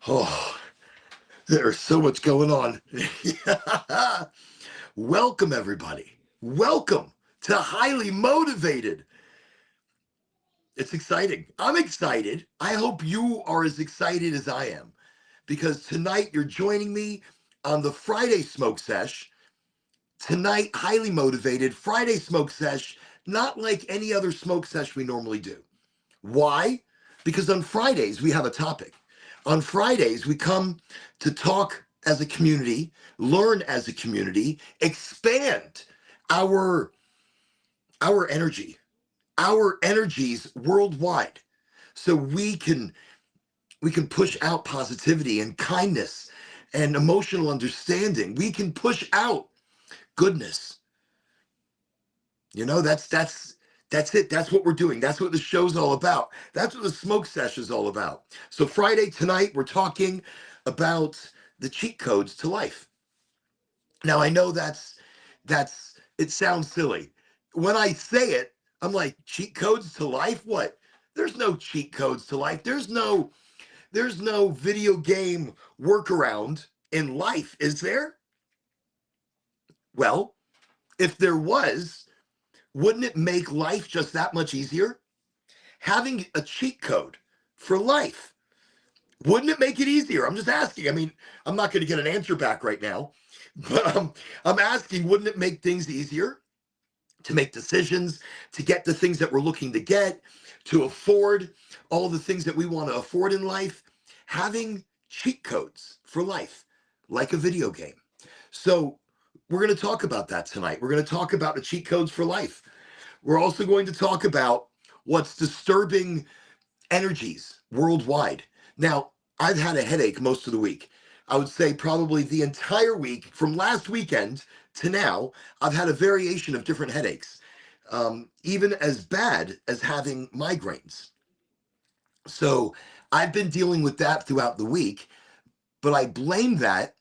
Oh, there's so much going on. Welcome, everybody. Welcome to Highly Motivated. It's exciting. I'm excited. I hope you are as excited as I am because tonight you're joining me on the Friday Smoke Sesh. Tonight, Highly Motivated Friday Smoke Sesh, not like any other smoke sesh we normally do. Why? Because on Fridays, we have a topic. On Fridays, we come to talk as a community, learn as a community, expand our, our energy, our energies worldwide. So we can push out positivity and kindness and emotional understanding. We can push out goodness. That's it. That's what we're doing. That's what the show's all about. That's what the smoke sesh is all about. So Friday tonight, we're talking about the cheat codes to life. Now I know that's it sounds silly. When I say it, I'm like, cheat codes to life? What? There's no cheat codes to life. There's no video game workaround in life, is there? Well, if there was, wouldn't it make life just that much easier? Having a cheat code for life, wouldn't it make it easier? I'm just asking. I mean, I'm not going to get an answer back right now, but I'm asking, wouldn't it make things easier to make decisions, to get the things that we're looking to get, to afford all the things that we want to afford in life? Having cheat codes for life, like a video game. So we're going to talk about that tonight. We're going to talk about the cheat codes for life. We're also going to talk about what's disturbing energies worldwide. Now, I've had a headache most of the week. I would say probably the entire week from last weekend to now, I've had a variation of different headaches, even as bad as having migraines. So I've been dealing with that throughout the week, but I blame that.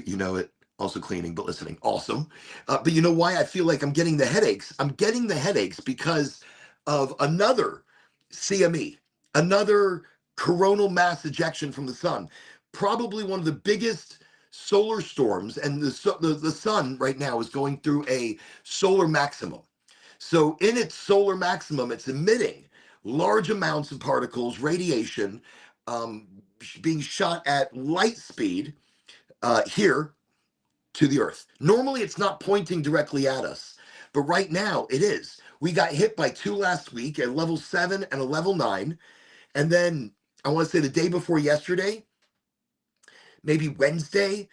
You know it. Also cleaning, but listening. Awesome. But you know why I feel like I'm getting the headaches? I'm getting the headaches because of another CME, another coronal mass ejection from the sun. Probably one of the biggest solar storms, and the sun right now is going through a solar maximum. So in its solar maximum, it's emitting large amounts of particles, radiation, um, being shot at light speed here to the earth. Normally, it's not pointing directly at us, but right now it is. We got hit by two last week, a level 7 and a level 9. And then I want to say the day before yesterday, maybe Wednesday,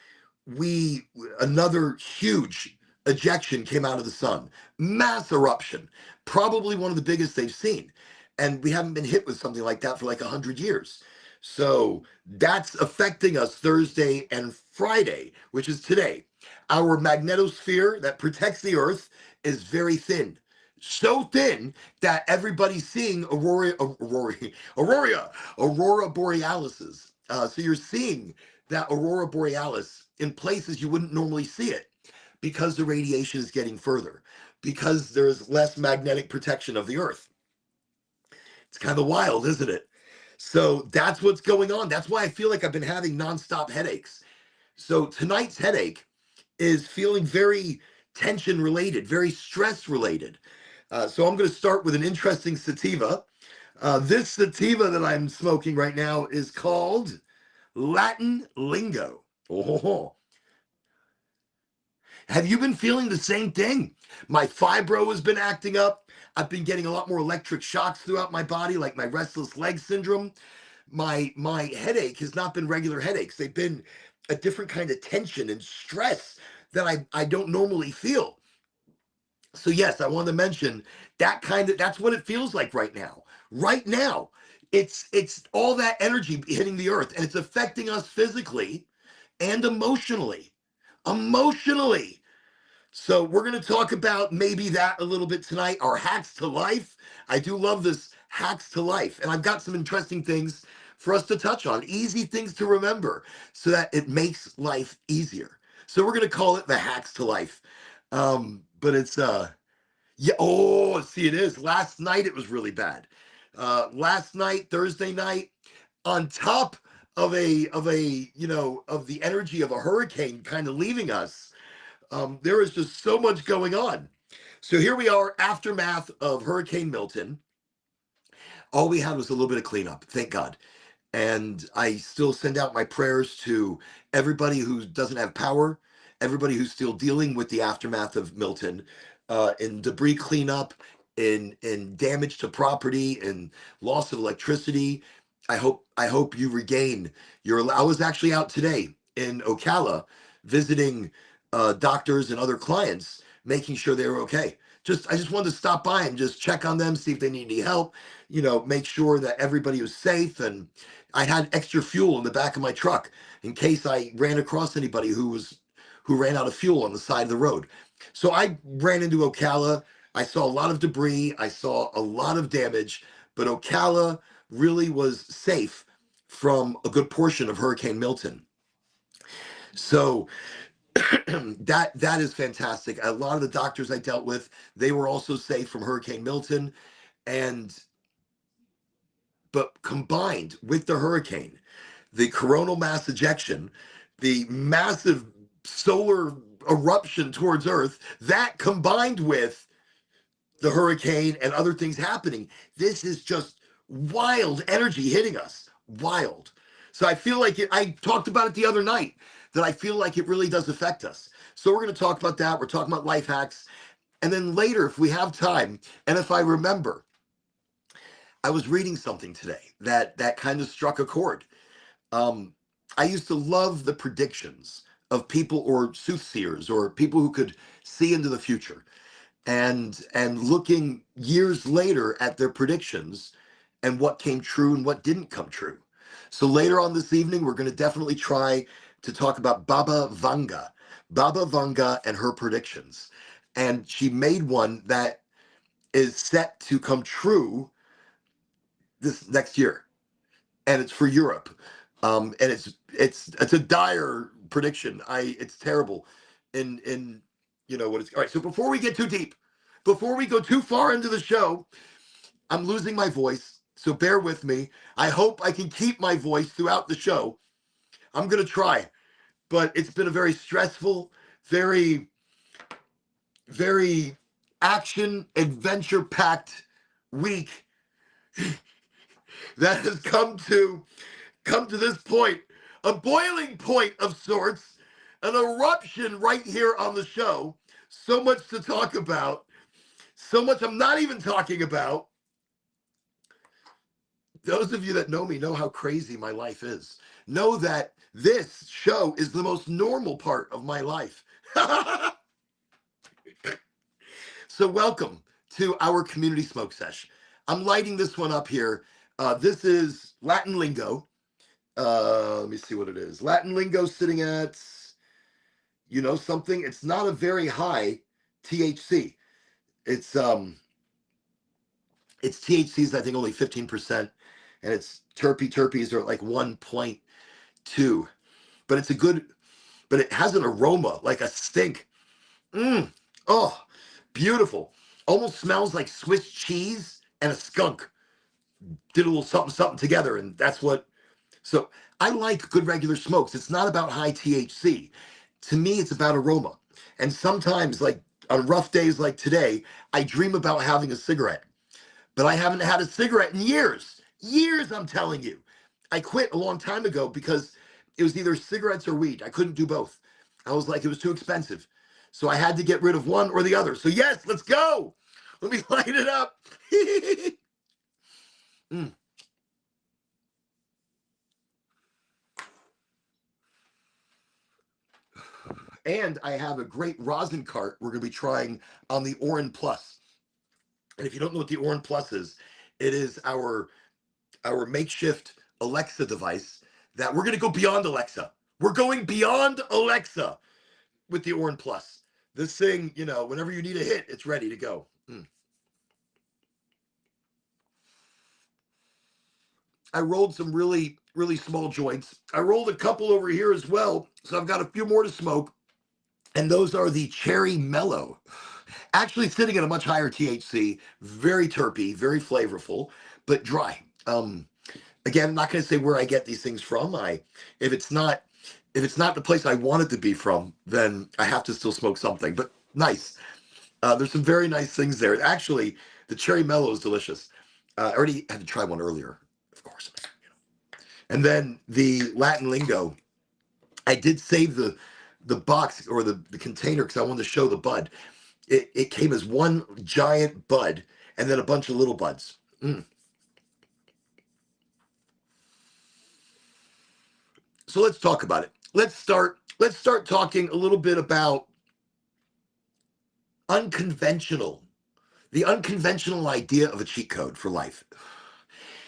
another huge ejection came out of the sun. Mass eruption, probably one of the biggest they've seen. And we haven't been hit with something like that for like 100 years. So that's affecting us Thursday and Friday, which is today. Our magnetosphere that protects the Earth is very thin. So thin that everybody's seeing aurora borealises. So you're seeing that aurora borealis in places you wouldn't normally see it because the radiation is getting further, because there's less magnetic protection of the Earth. It's kind of wild, isn't it? So that's what's going on. That's why I feel like I've been having nonstop headaches. So tonight's headache is feeling very tension related, very stress related. So I'm going to start with an interesting sativa. This sativa that I'm smoking right now is called Latin Lingo. Oh, have you been feeling the same thing? My fibro has been acting up. I've been getting a lot more electric shocks throughout my body, like my restless leg syndrome. My headache has not been regular headaches. They've been a different kind of tension and stress that I don't normally feel. So yes, I want to mention that's what it feels like right now. Right now, it's all that energy hitting the earth, and it's affecting us physically and emotionally. Emotionally. So we're going to talk about maybe that a little bit tonight, our hacks to life. I do love this hacks to life, and I've got some interesting things for us to touch on, easy things to remember so that it makes life easier. So we're going to call it the hacks to life. But it's yeah, oh, see, it is. Last night it was really bad. Last night, Thursday night, on top of the energy of a hurricane kind of leaving us. There is just so much going on. So here we are, aftermath of Hurricane Milton. All we had was a little bit of cleanup, thank God. And I still send out my prayers to everybody who doesn't have power, everybody who's still dealing with the aftermath of Milton, in debris cleanup, in damage to property, and loss of electricity. I hope you regain your. I was actually out today in Ocala visiting doctors and other clients, making sure they were okay. I just wanted to stop by and just check on them, see if they need any help, make sure that everybody was safe. And I had extra fuel in the back of my truck in case I ran across anybody who ran out of fuel on the side of the road. So I ran into Ocala. I saw a lot of debris. I saw a lot of damage, but Ocala really was safe from a good portion of Hurricane Milton. So that is fantastic. A lot of the doctors I dealt with, they were also safe from Hurricane Milton. But combined with the hurricane, the coronal mass ejection, the massive solar eruption towards Earth, that combined with the hurricane and other things happening, this is just wild energy hitting us. Wild. So I feel like I talked about it the other night, that I feel like it really does affect us. So we're going to talk about that. We're talking about life hacks. And then later, if we have time, and if I remember, I was reading something today that kind of struck a chord. I used to love the predictions of people, or soothsayers, or people who could see into the future, and looking years later at their predictions and what came true and what didn't come true. So later on this evening, we're going to definitely try to talk about Baba Vanga and her predictions. And she made one that is set to come true this next year, and it's for Europe. And it's a dire prediction. It's terrible. In what it's all right. So before we get too deep, before we go too far into the show, I'm losing my voice, so bear with me. I hope I can keep my voice throughout the show. I'm gonna try, but it's been a very stressful, very, very action adventure packed week that has come to this point, a boiling point of sorts, an eruption right here on the show. So much to talk about, so much I'm not even talking about. Those of you that know me know how crazy my life is. Know that this show is the most normal part of my life. So welcome to our community smoke sesh. I'm lighting this one up here. This is Latin lingo. Let me see what it is. Latin lingo sitting at, something. It's not a very high THC. It's THC's, I think, only 15%, and its terpenes are like 1.2. But it's but it has an aroma, like a stink. Oh, beautiful. Almost smells like Swiss cheese and a skunk. Did a little something, something together, and that's what. So I like good regular smokes. It's not about high THC. To me, it's about aroma. And sometimes, like on rough days like today, I dream about having a cigarette. But I haven't had a cigarette in years. Years, I'm telling you. I quit a long time ago because it was either cigarettes or weed. I couldn't do both. I was like, it was too expensive. So I had to get rid of one or the other. So yes, let's go. Let me light it up. And I have a great rosin cart we're going to be trying on the Orin Plus. And if you don't know what the Orin Plus is, it is our makeshift Alexa device that we're going to go beyond Alexa. We're going beyond Alexa with the Orin Plus. This thing, whenever you need a hit, it's ready to go. I rolled some really, really small joints. I rolled a couple over here as well. So I've got a few more to smoke. And those are the Cherry Mellow. Actually sitting at a much higher THC, very terpy, very flavorful, but dry. Again, I'm not going to say where I get these things from. If it's not if it's not the place I want it to be from, then I have to still smoke something. But nice. There's some very nice things there. Actually, the cherry mellow is delicious. I already had to try one earlier, of course. And then the Latin lingo, I did save the box or the container because I wanted to show the bud. It came as one giant bud and then a bunch of little buds. Mm. So let's talk about it. Let's start talking a little bit about unconventional, the unconventional idea of a cheat code for life.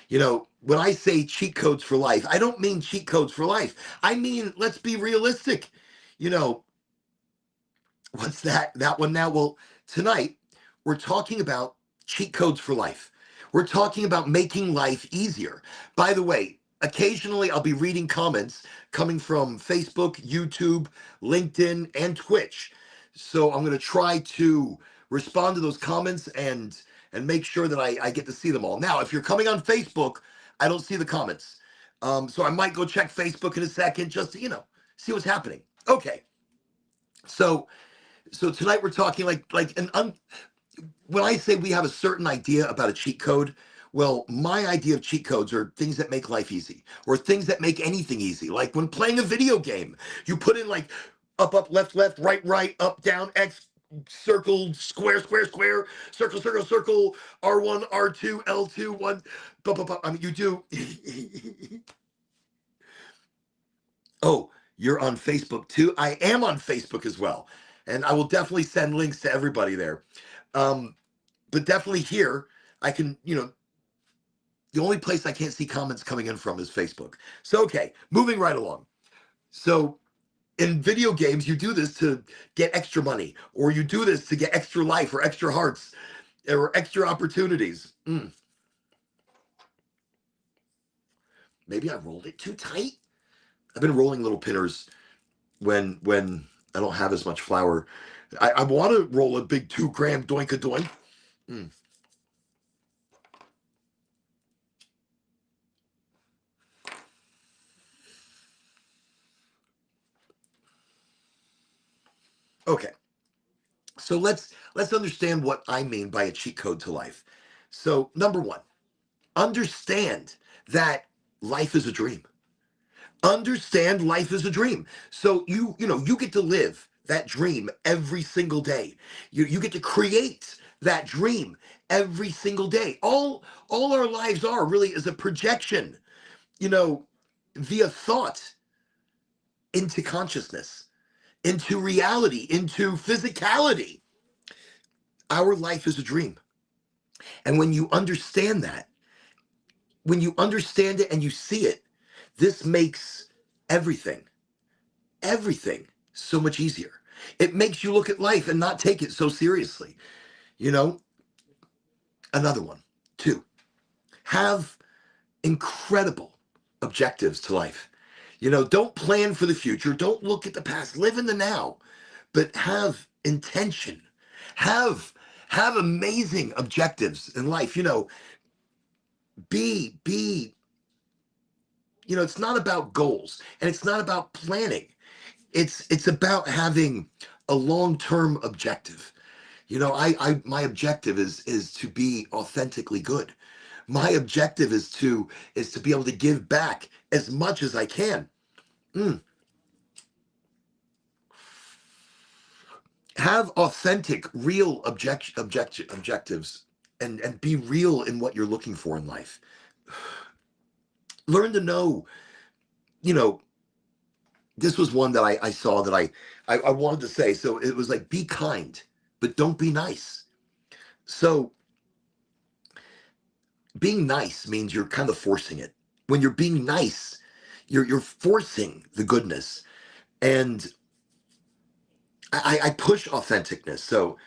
When I say cheat codes for life, I don't mean cheat codes for life. I mean, let's be realistic. You know, what's that one now? Well, tonight we're talking about cheat codes for life. We're talking about making life easier. By the way, occasionally I'll be reading comments coming from Facebook, YouTube, LinkedIn, and Twitch. So I'm going to try to respond to those comments and make sure that I get to see them all. Now, if you're coming on Facebook, I don't see the comments. So I might go check Facebook in a second just to, see what's happening. Okay. So tonight we're talking when I say we have a certain idea about a cheat code, well, my idea of cheat codes are things that make life easy or things that make anything easy. Like when playing a video game, you put in like up, left, right, up, down, X, circle, square, circle, circle, R1, R2, L2, 1, I mean, you do. Oh, you're on Facebook too? I am on Facebook as well. And I will definitely send links to everybody there. But definitely here, I can, the only place I can't see comments coming in from is Facebook. So, okay, moving right along. So, in video games, you do this to get extra money, or you do this to get extra life, or extra hearts, or extra opportunities. Maybe I rolled it too tight. I've been rolling little pinners when I don't have as much flour. I want to roll a big 2-gram doink a doink. Okay, so let's understand what I mean by a cheat code to life. So number one, understand that life is a dream. Understand life is a dream. So you get to live that dream every single day. You get to create that dream every single day. All our lives are really is a projection, via thought into consciousness, into reality, into physicality. Our life is a dream. And when you understand that, when you understand it and you see it, this makes everything so much easier. It makes you look at life and not take it so seriously. Another one, two, have incredible objectives to life. Don't plan for the future. Don't look at the past. Live in the now, but have intention. Have amazing objectives in life. Be it's not about goals and it's not about planning. It's about having a long-term objective. My objective is to be authentically good. My objective is to be able to give back as much as I can. Have authentic, real objectives and be real in what you're looking for in life. Learn to know, this was one that I saw that I wanted to say. So it was like, be kind, but don't be nice. So being nice means you're kind of forcing it. When you're being nice, you're forcing the goodness. And I push authenticness. So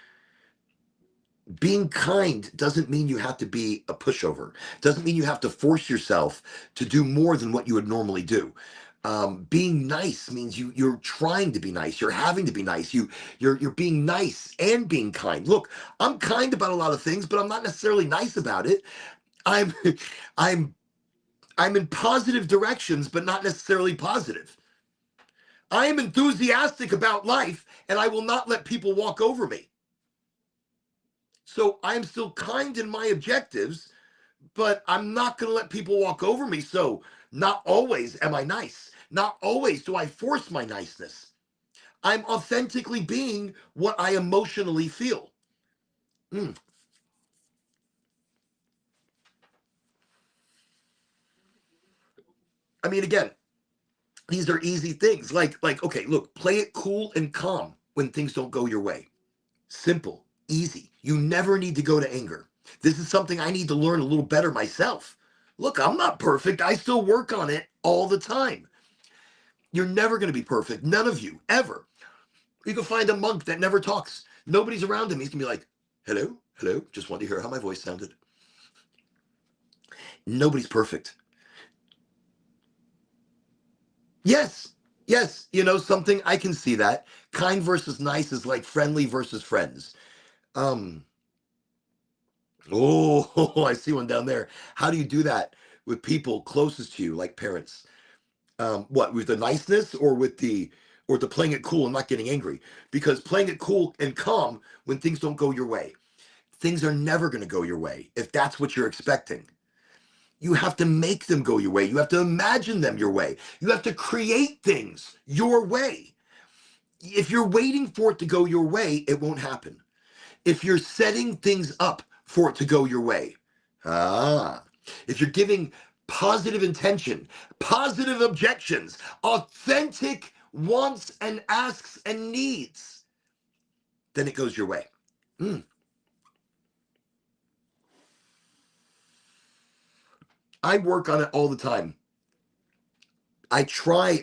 being kind doesn't mean you have to be a pushover. Doesn't mean you have to force yourself to do more than what you would normally do. Being nice means you're trying to be nice. You're having to be nice. You're being nice and being kind. Look, I'm kind about a lot of things, but I'm not necessarily nice about it. I'm I'm in positive directions, but not necessarily positive. I am enthusiastic about life, and I will not let people walk over me. So I am still kind in my objectives, but I'm not going to let people walk over me. So not always am I nice. Not always do I force my niceness. I'm authentically being what I emotionally feel. Mm. I mean, again, these are easy things. Like, okay, look, play it cool and calm when things don't go your way. Simple, easy. You never need to go to anger. This is something I need to learn a little better myself. Look, I'm not perfect. I still work on it all the time. You're never going to be perfect. None of you, ever. You can find a monk that never talks. Nobody's around him. He's going to be like, hello, hello. Just want to hear how my voice sounded. Nobody's perfect. Yes, yes. You know, something I can see that. Kind versus nice is like friendly versus friends. Um, oh, I see one down there. How do you do that with people closest to you, like parents? What, with the niceness or with the playing it cool and not getting angry? Because playing it cool and calm when things don't go your way. Things are never going to go your way if that's what you're expecting. You have to make them go your way. You have to imagine them your way. You have to create things your way. If you're waiting for it to go your way, it won't happen. If you're setting things up for it to go your way, if you're giving positive intention, positive objections, authentic wants and asks and needs, then it goes your way. Mm. I work on it all the time. I try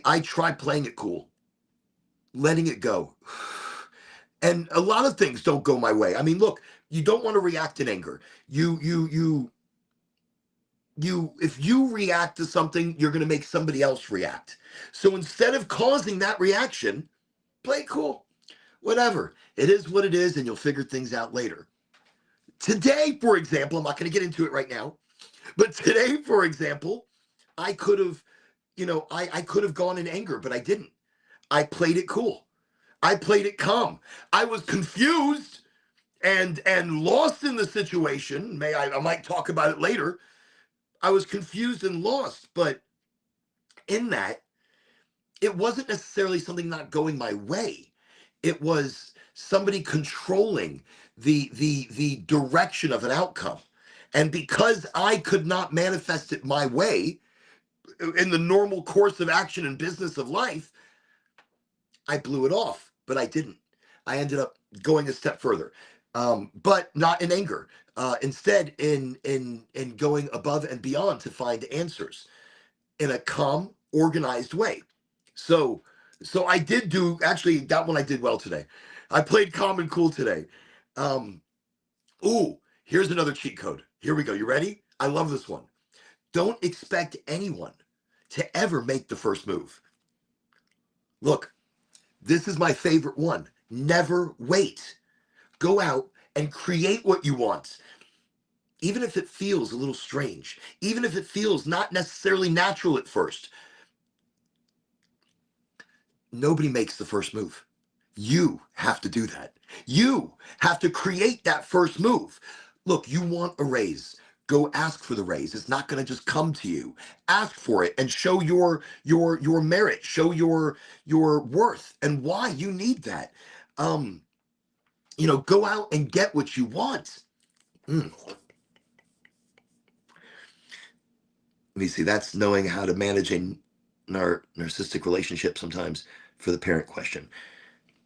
playing it cool, letting it go. And a lot of things don't go my way. I mean, look, you don't want to react in anger. You if you react to something, you're going to make somebody else react. So instead of causing that reaction, play cool. Whatever. It is what it is, and you'll figure things out later. Today, for example, I'm not going to get into it right now, but today, for example, I could have, I could have gone in anger, but I didn't. I played it cool. I played it calm. I was confused and lost in the situation. I might talk about it later. I was confused and lost, but in that, it wasn't necessarily something not going my way. It was somebody controlling the direction of an outcome. And because I could not manifest it my way in the normal course of action and business of life, I blew it off, but I didn't. I ended up going a step further, but not in anger. Instead, in going above and beyond to find answers in a calm, organized way. So, so I did do actually that one I did well today. I played calm and cool today. Um, ooh, here's another cheat code. Here we go. You ready? I love this one. Don't expect anyone to ever make the first move. Look, this is my favorite one. Never wait. Go out and create what you want. Even if it feels a little strange, even if it feels not necessarily natural at first, nobody makes the first move. You have to do that. You have to create that first move. Look, you want a raise. Go ask for the raise. It's not going to just come to you. Ask for it and show your merit, show your worth and why you need that. Um, go out and get what you want. Mm. Let me see. That's knowing how to manage a narcissistic relationship sometimes for the parent question.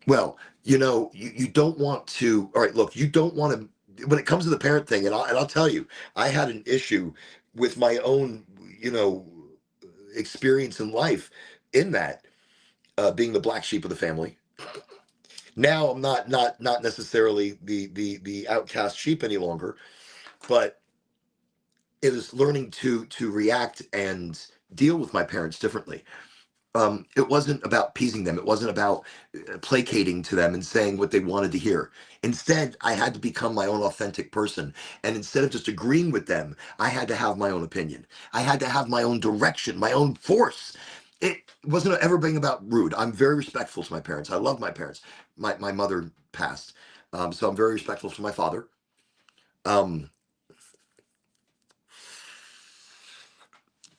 Well, you don't want to. All right, look, you don't want to. When it comes to the parent thing, and I'll tell you, I had an issue with my own, experience in life, in that being the black sheep of the family. Now I'm not necessarily the outcast sheep any longer, but it is learning to react and deal with my parents differently. It wasn't about appeasing them. It wasn't about placating to them and saying what they wanted to hear. Instead, I had to become my own authentic person. And instead of just agreeing with them, I had to have my own opinion. I had to have my own direction, my own force. It wasn't ever being about rude. I'm very respectful to my parents. I love my parents. My mother passed. So I'm very respectful to my father. Um,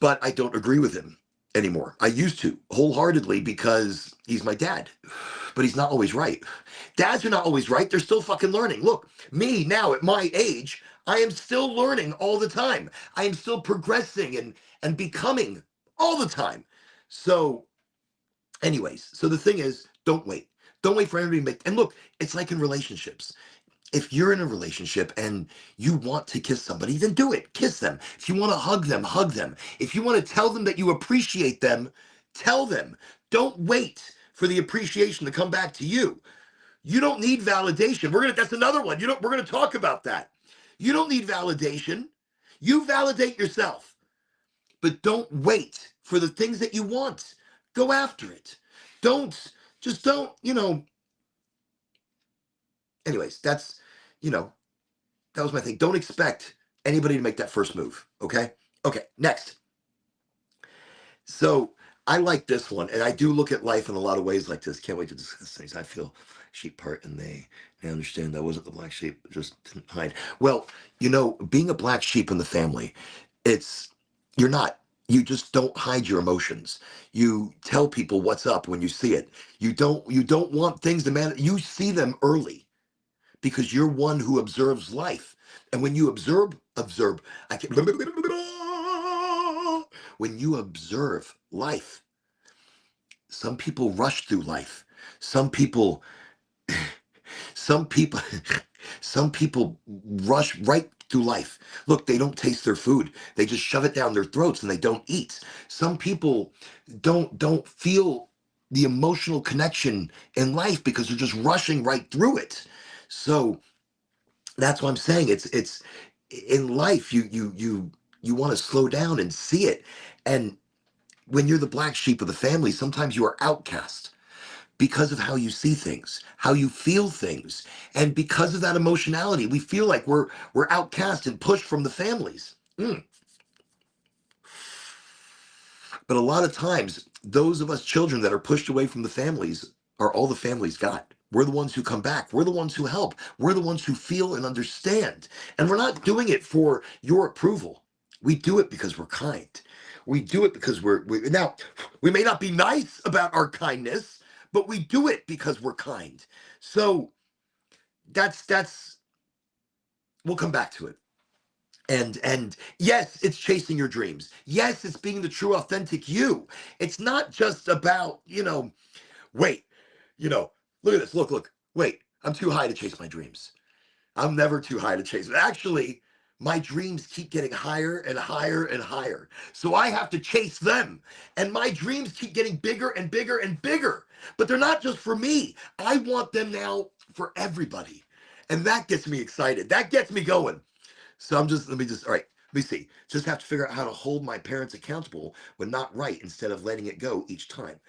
but I don't agree with him anymore. I used to wholeheartedly because he's my dad, but he's not always right. Dads are not always right. They're still fucking learning. Look, me now at my age, I am still learning all the time. I am still progressing and becoming all the time. So, anyways, so the thing is, don't wait. Don't wait for anybody to make. And look, it's like in relationships. If you're in a relationship and you want to kiss somebody, then do it. Kiss them. If you want to hug them, hug them. If you want to tell them that you appreciate them, tell them. Don't wait for the appreciation to come back to you. You don't need validation. That's another one. We're gonna talk about that. You don't need validation. You validate yourself. But don't wait for the things that you want. Go after it. Don't just don't, anyways, that's you know, that was my thing. Don't expect anybody to make that first move. Okay. Okay. Next. So I like this one, and I do look at life in a lot of ways like this. Can't wait to discuss things. I feel sheep part, and they understand I wasn't the black sheep, just didn't hide. Well, being a black sheep in the family, it's you're not. You just don't hide your emotions. You tell people what's up when you see it. You don't want things to man. You see them early because you're one who observes life. And when you observe, I can when you observe life, some people rush through life. Some people, some people, some people rush right through life. Look, they don't taste their food. They just shove it down their throats and they don't eat. Some people don't feel the emotional connection in life because they're just rushing right through it. So that's what I'm saying. It's in life you want to slow down and see it. And when you're the black sheep of the family, sometimes you are outcast because of how you see things, how you feel things, and because of that emotionality, we feel like we're outcast and pushed from the families. But a lot of times, those of us children that are pushed away from the families are all the families got. We're the ones who come back. We're the ones who help. We're the ones who feel and understand. And we're not doing it for your approval. We do it because we're kind. We do it because now, we may not be nice about our kindness, but we do it because we're kind. So that's we'll come back to it. And yes, it's chasing your dreams. Yes, it's being the true authentic you. It's not just about, wait, look at this. Look. Wait, I'm too high to chase my dreams. I'm never too high to chase. Actually, my dreams keep getting higher and higher and higher. So I have to chase them. And my dreams keep getting bigger and bigger and bigger. But they're not just for me. I want them now for everybody. And that gets me excited. That gets me going. So all right, let me see. Just have to figure out how to hold my parents accountable when not right instead of letting it go each time.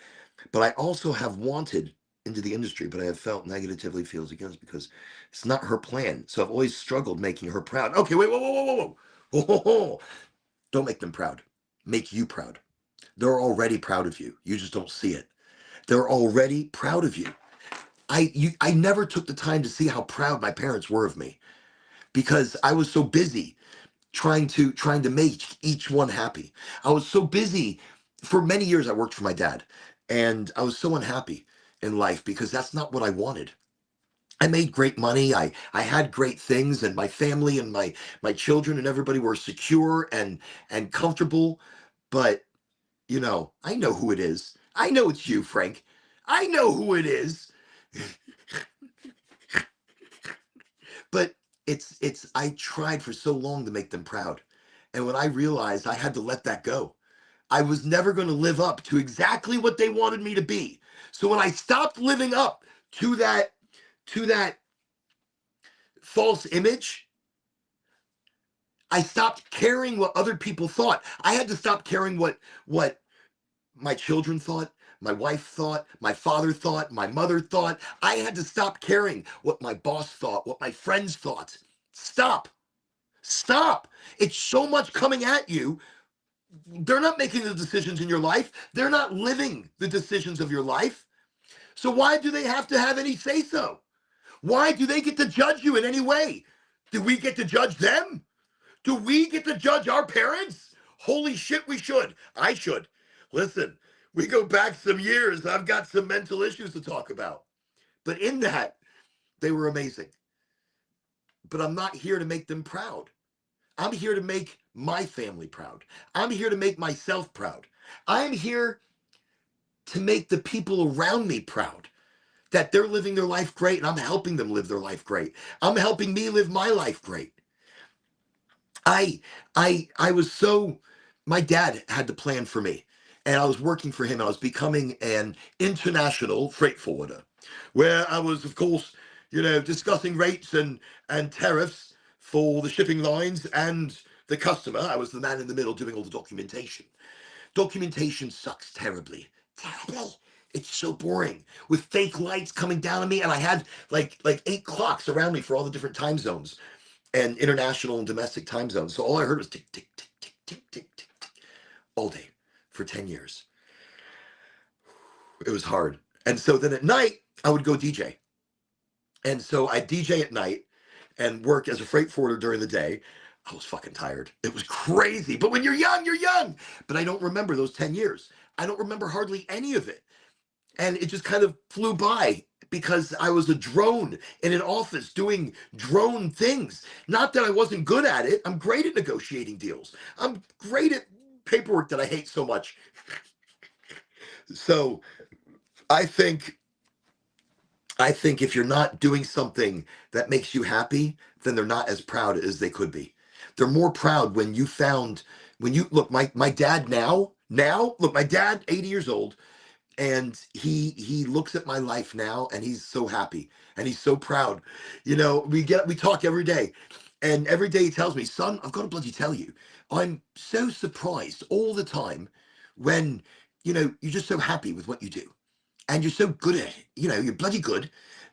But I also have wanted into the industry, but I have felt negatively feels against because it's not her plan. So I've always struggled making her proud. Okay, wait, whoa. Don't make them proud. Make you proud. They're already proud of you. You just don't see it. They're already proud of you. I never took the time to see how proud my parents were of me because I was so busy trying to make each one happy. I was so busy. For many years I worked for my dad, and I was so unhappy in life because that's not what I wanted. I made great money. I had great things, and my family and my children and everybody were secure and comfortable. But I know who it is. I know it's you, Frank. I know who it is. But I tried for so long to make them proud. And when I realized I had to let that go, I was never going to live up to exactly what they wanted me to be. So when I stopped living up to that false image, I stopped caring what other people thought. I had to stop caring what my children thought. my wife thought, my father thought, my mother thought. I had to stop caring what my boss thought, what my friends thought. Stop. Stop. It's so much coming at you. They're not making the decisions in your life. They're not living the decisions of your life. So why do they have to have any say so? Why do they get to judge you in any way? Do we get to judge them? Do we get to judge our parents? Holy shit, we should. I should. Listen, we go back some years. I've got some mental issues to talk about. But in that, they were amazing. But I'm not here to make them proud. I'm here to make my family proud. I'm here to make myself proud. I'm here to make the people around me proud that they're living their life great and I'm helping them live their life great. I'm helping me live my life great. I was so, my dad had the plan for me and I was working for him. I was becoming an international freight forwarder where I was, of course, discussing rates and tariffs for the shipping lines and the customer. I was the man in the middle doing all the documentation. Documentation sucks terribly. Terribly. It's so boring with fake lights coming down on me, and I had like 8 clocks around me for all the different time zones and international and domestic time zones. So all I heard was tick tick tick tick tick tick tick tick all day for 10 years. It was hard. And so then at night I would go DJ. And so I DJ at night and work as a freight forwarder during the day. I was fucking tired. It was crazy. But when you're young, you're young. But I don't remember those 10 years. I don't remember hardly any of it. And it just kind of flew by because I was a drone in an office doing drone things. Not that I wasn't good at it. I'm great at negotiating deals. I'm great at paperwork that I hate so much. So I think if you're not doing something that makes you happy, then they're not as proud as they could be. They're more proud when you look, my dad now, look, my dad, 80 years old, and he looks at my life now and he's so happy and he's so proud. We talk every day, and every day he tells me, son, I've got to bloody tell you, I'm so surprised all the time when you're just so happy with what you do and you're so good at it. You're bloody good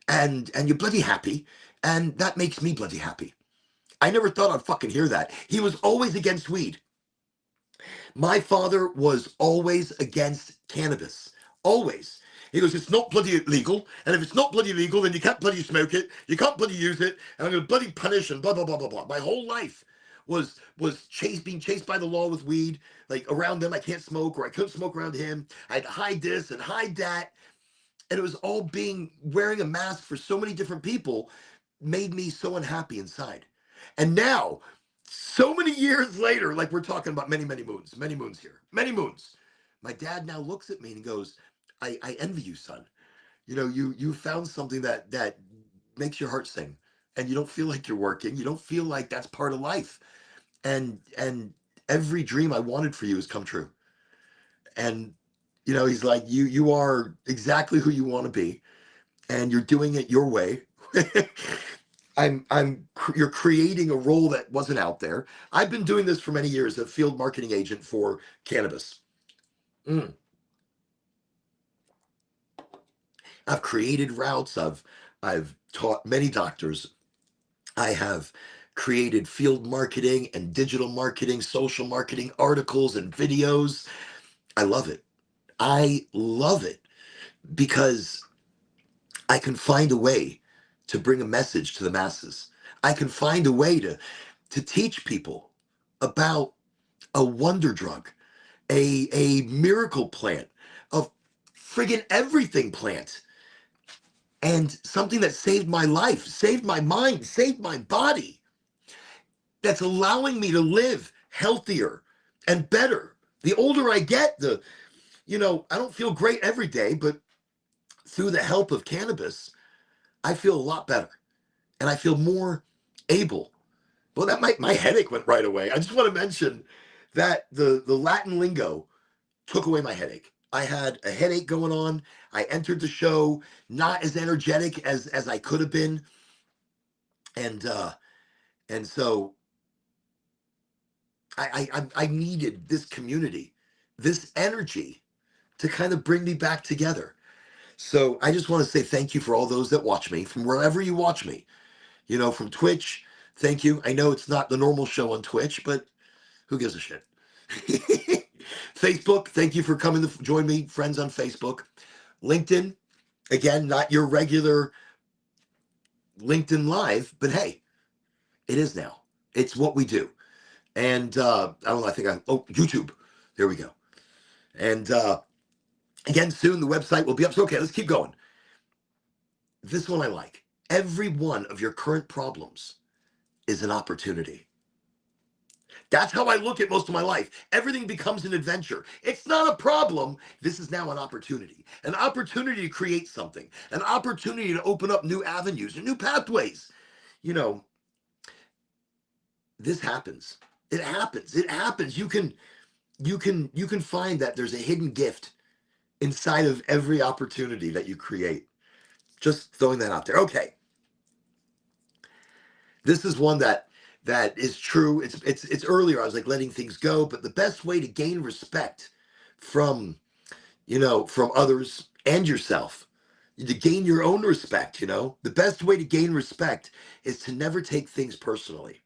and you're bloody happy, and that makes me bloody happy. I never thought I'd fucking hear that. He was always against weed. My father was always against cannabis. Always. He goes, it's not bloody legal, and if it's not bloody legal, then you can't bloody smoke it, you can't bloody use it, and I'm going to bloody punish and blah, blah, blah, blah, blah. My whole life was being chased by the law with weed. Like, around them, I can't smoke, or I couldn't smoke around him. I had to hide this and hide that. And it was all wearing a mask for so many different people made me so unhappy inside. And now, so many years later, like we're talking about many moons here, many moons. My dad now looks at me and goes, I envy you, son. You found something that makes your heart sing, and you don't feel like you're working. You don't feel like that's part of life. And every dream I wanted for you has come true. And he's like, you are exactly who you want to be, and you're doing it your way. You're creating a role that wasn't out there. I've been doing this for many years, a field marketing agent for cannabis. I've created routes. I've taught many doctors. I have created field marketing and digital marketing, social marketing articles and videos. I love it. I love it because I can find a way to bring a message to the masses. I can find a way to teach people about a wonder drug, a miracle plant, a friggin' everything plant, and something that saved my life, saved my mind, saved my body, that's allowing me to live healthier and better. The older I get, I don't feel great every day, but through the help of cannabis, I feel a lot better and I feel more able. Well, my headache went right away. I just want to mention that the Latin lingo took away my headache. I had a headache going on. I entered the show not as energetic as I could have been, and so I needed this community, this energy to kind of bring me back together. So I just want to say thank you for all those that watch me from wherever you watch me. From Twitch, thank you. I know it's not the normal show on Twitch, but who gives a shit? Facebook, thank you for coming to join me, friends on Facebook. LinkedIn, again, not your regular LinkedIn Live, but hey, it is now. It's what we do. And I don't know, YouTube. There we go. And again, soon the website will be up. So, okay, let's keep going. This one I like. Every one of your current problems is an opportunity. That's how I look at most of my life. Everything becomes an adventure. It's not a problem. This is now an opportunity to create something, an opportunity to open up new avenues and new pathways. This happens. It happens. It happens. You can find that there's a hidden gift inside of every opportunity that you create. Just throwing that out there. Okay. This is one that is true. It's earlier. I was like letting things go, but the best way to gain respect from others and yourself, to gain your own respect, the best way to gain respect is to never take things personally.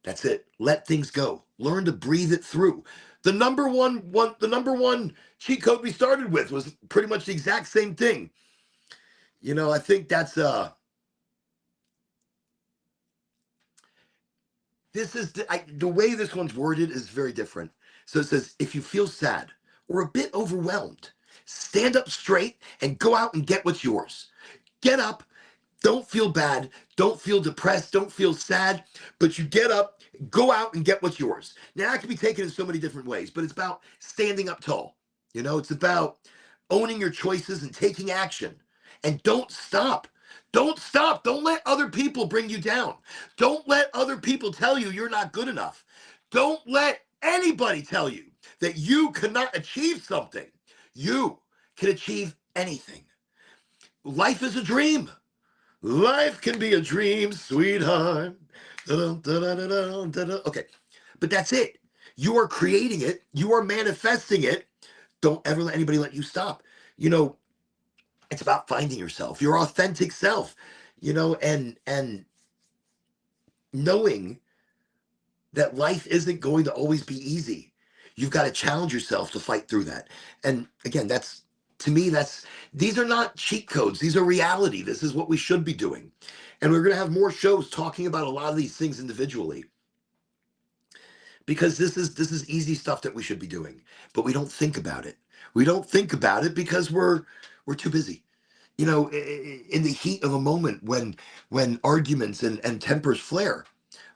That's it. Let things go. Learn to breathe it through. The number one cheat code we started with was pretty much the exact same thing. I think that's this is the way this one's worded is very different. So it says, if you feel sad or a bit overwhelmed, stand up straight and go out and get what's yours. Get up. Don't feel bad. Don't feel depressed. Don't feel sad. But you get up, go out and get what's yours. Now, that can be taken in so many different ways, but it's about standing up tall. It's about owning your choices and taking action. And don't stop. Don't stop. Don't let other people bring you down. Don't let other people tell you you're not good enough. Don't let anybody tell you that you cannot achieve something. You can achieve anything. Life is a dream. Life can be a dream, sweetheart. Okay, but that's it. You are creating it. You are manifesting it. Don't ever let anybody let you stop. It's about finding yourself, your authentic self, and knowing that life isn't going to always be easy. You've got to challenge yourself to fight through that. And again, these are not cheat codes. These are reality. This is what we should be doing. And we're going to have more shows talking about a lot of these things individually, because this is easy stuff that we should be doing, but we don't think about it. We don't think about it because we're too busy. In the heat of a moment when arguments and tempers flare,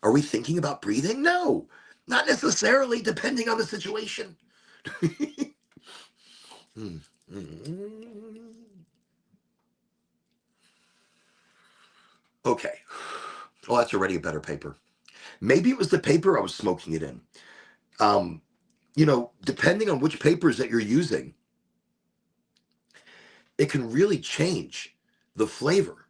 are we thinking about breathing? No, not necessarily, depending on the situation. Okay. Oh, that's already a better paper. Maybe it was the paper I was smoking it in. Depending on which papers that you're using, it can really change the flavor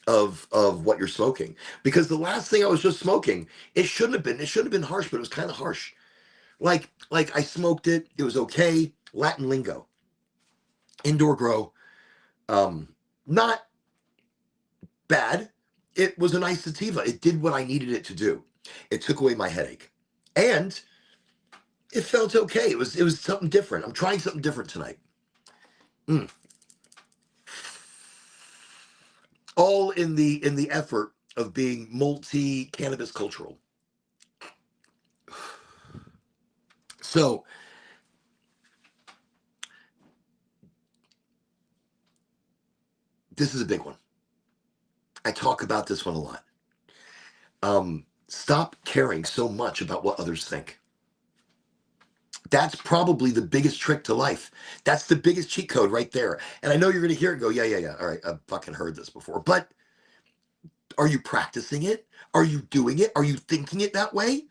of what you're smoking. Because the last thing I was just smoking, it shouldn't have been harsh, but it was kind of harsh. Like I smoked it, it was okay. Latin lingo, indoor grow, not bad. It was a nice sativa. It did what I needed it to do. It took away my headache, and it felt okay. It was something different. I'm trying something different tonight. All in the effort of being multi-cannabis cultural. So this is a big one. I talk about this one a lot. Stop caring so much about what others think. That's probably the biggest trick to life. That's the biggest cheat code right there. And I know you're going to hear it go, yeah. All right, I've fucking heard this before. But are you practicing it? Are you doing it? Are you thinking it that way?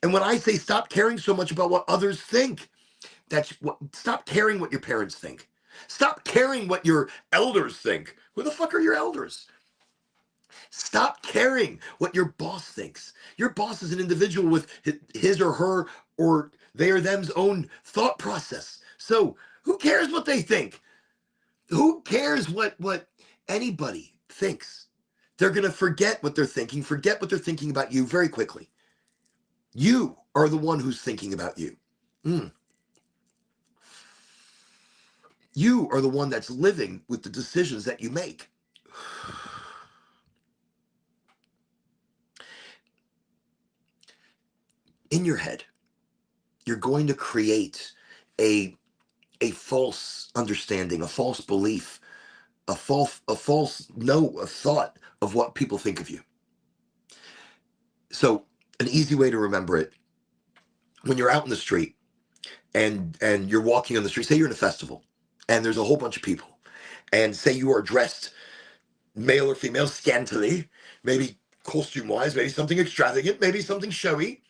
And when I say stop caring so much about what others think, stop caring what your parents think. Stop caring what your elders think. Who the fuck are your elders? Stop caring what your boss thinks. Your boss is an individual with his or her or they or them's own thought process. So who cares what they think? Who cares what anybody thinks? They're going to forget what they're thinking about you very quickly. You are the one who's thinking about you. Mm. You are the one that's living with the decisions that you make. In your head, you're going to create a a false understanding, a false belief, a thought of what people think of you. So an easy way to remember it: when you're out in the street and you're walking on the street, say you're in a festival and there's a whole bunch of people, and say you are dressed male or female scantily, maybe costume wise, maybe something extravagant, maybe something showy.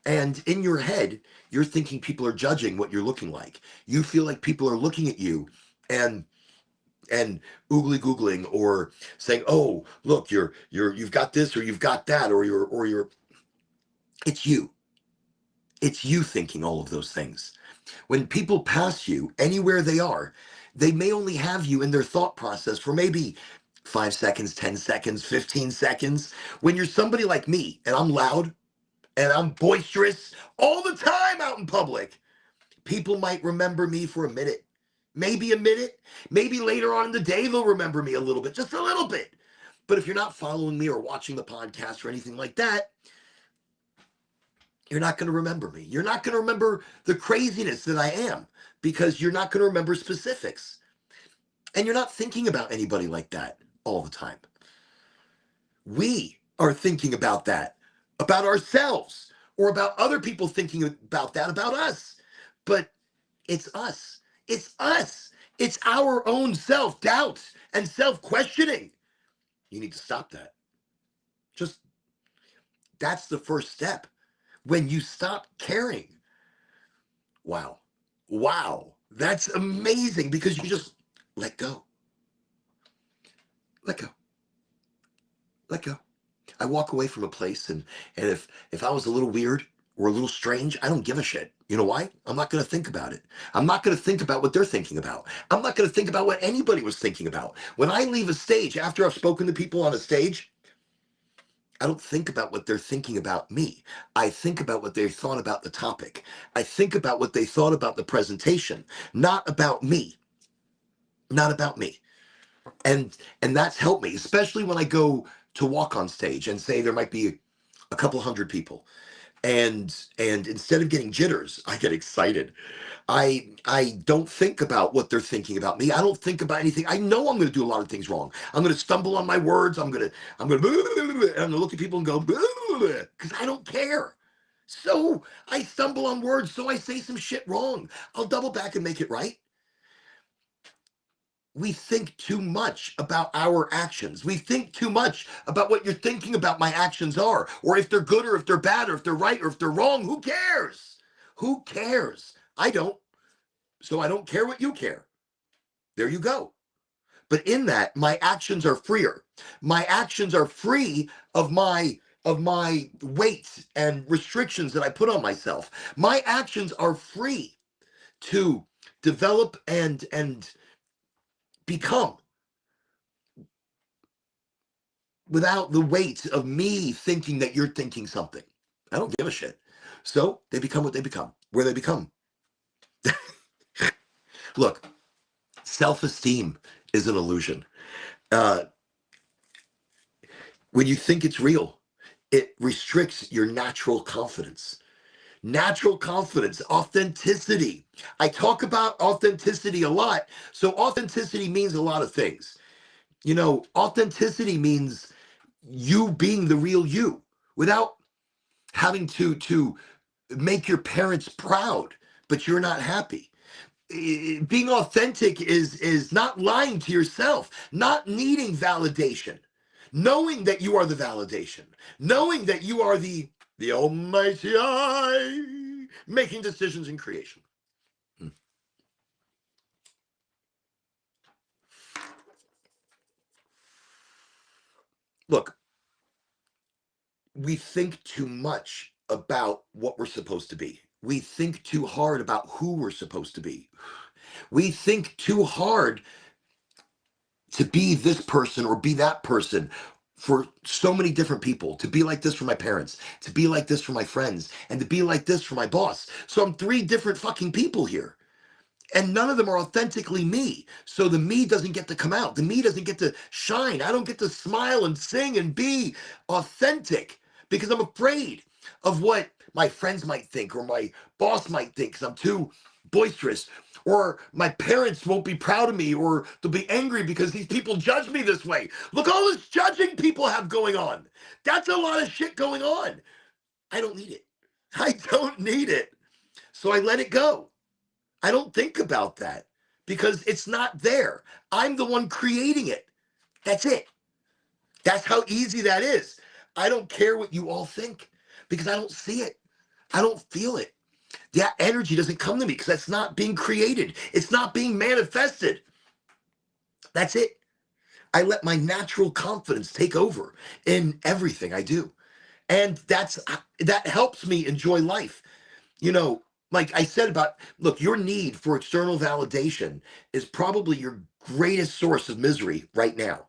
And in your head, you're thinking people are judging what you're looking like. You feel like people are looking at you and oogly googling, or saying, "Oh, look, you've got this or you've got that, or you're." It's you. It's you thinking all of those things. When people pass you anywhere they are, they may only have you in their thought process for maybe 5 seconds, 10 seconds, 15 seconds. When you're somebody like me and I'm loud and I'm boisterous all the time out in public, people might remember me for a minute, maybe a minute, maybe later on in the day they'll remember me a little bit, just a little bit. But if you're not following me or watching the podcast or anything like that, you're not going to remember me. You're not going to remember the craziness that I am, because you're not going to remember specifics. And you're not thinking about anybody like that all the time. We are thinking about that, about ourselves, or about other people thinking about that about us. But it's us. It's us. It's our own self-doubt and self-questioning. You need to stop that. Just, that's the first step. When you stop caring. Wow. Wow. That's amazing, because you just let go. Let go. Let go. I walk away from a place, and if I was a little weird or a little strange, I don't give a shit. You know why? I'm not going to think about it. I'm not going to think about what they're thinking about. I'm not going to think about what anybody was thinking about. When I leave a stage, after I've spoken to people on a stage, I don't think about what they're thinking about me. I think about what they thought about the topic. I think about what they thought about the presentation, not about me. Not about me. And that's helped me, especially when I go to walk on stage and say there might be a couple hundred people. And instead of getting jitters, I get excited. I don't think about what they're thinking about me. I don't think about anything. I know I'm going to do a lot of things wrong. I'm going to stumble on my words. I'm going to look at people and go, because I don't care. So I stumble on words. So I say some shit wrong. I'll double back and make it right. We think too much about our actions. We think too much about what you're thinking about my actions are, or if they're good, or if they're bad, or if they're right, or if they're wrong. Who cares? Who cares? I don't. So I don't care what you care. There you go. But in that, my actions are freer. My actions are free of my weight and restrictions that I put on myself. My actions are free to develop and become, without the weight of me thinking that you're thinking something. I don't give a shit. So they become what they become, where they become. Look, self-esteem is an illusion. Uh, when you think it's real, it restricts your natural confidence. Natural confidence, authenticity. I talk about authenticity a lot. So authenticity means a lot of things. Authenticity means you being the real you, without having to make your parents proud, but you're not happy. Being authentic is not lying to yourself, not needing validation, knowing that you are the validation, knowing that you are the almighty I, making decisions in creation. Look, we think too much about what we're supposed to be. we think too hard about who we're supposed to be. We think too hard to be this person or be that person for so many different people, to be like this for my parents, to be like this for my friends, and to be like this for my boss. So I'm three different fucking people here. And none of them are authentically me. So the me doesn't get to come out. The me doesn't get to shine. I don't get to smile and sing and be authentic because I'm afraid of what my friends might think or my boss might think because I'm too boisterous, or my parents won't be proud of me, or they'll be angry because these people judge me this way. Look, all this judging people have going on. That's a lot of shit going on. I don't need it. I don't need it. So I let it go. I don't think about that because it's not there. I'm the one creating it. That's it. That's how easy that is. I don't care what you all think because I don't see it. I don't feel it. That energy doesn't come to me because that's not being created. It's not being manifested. That's it. I let my natural confidence take over in everything I do. And that helps me enjoy life. You know, like I said about, look, your need for external validation is probably your greatest source of misery right now.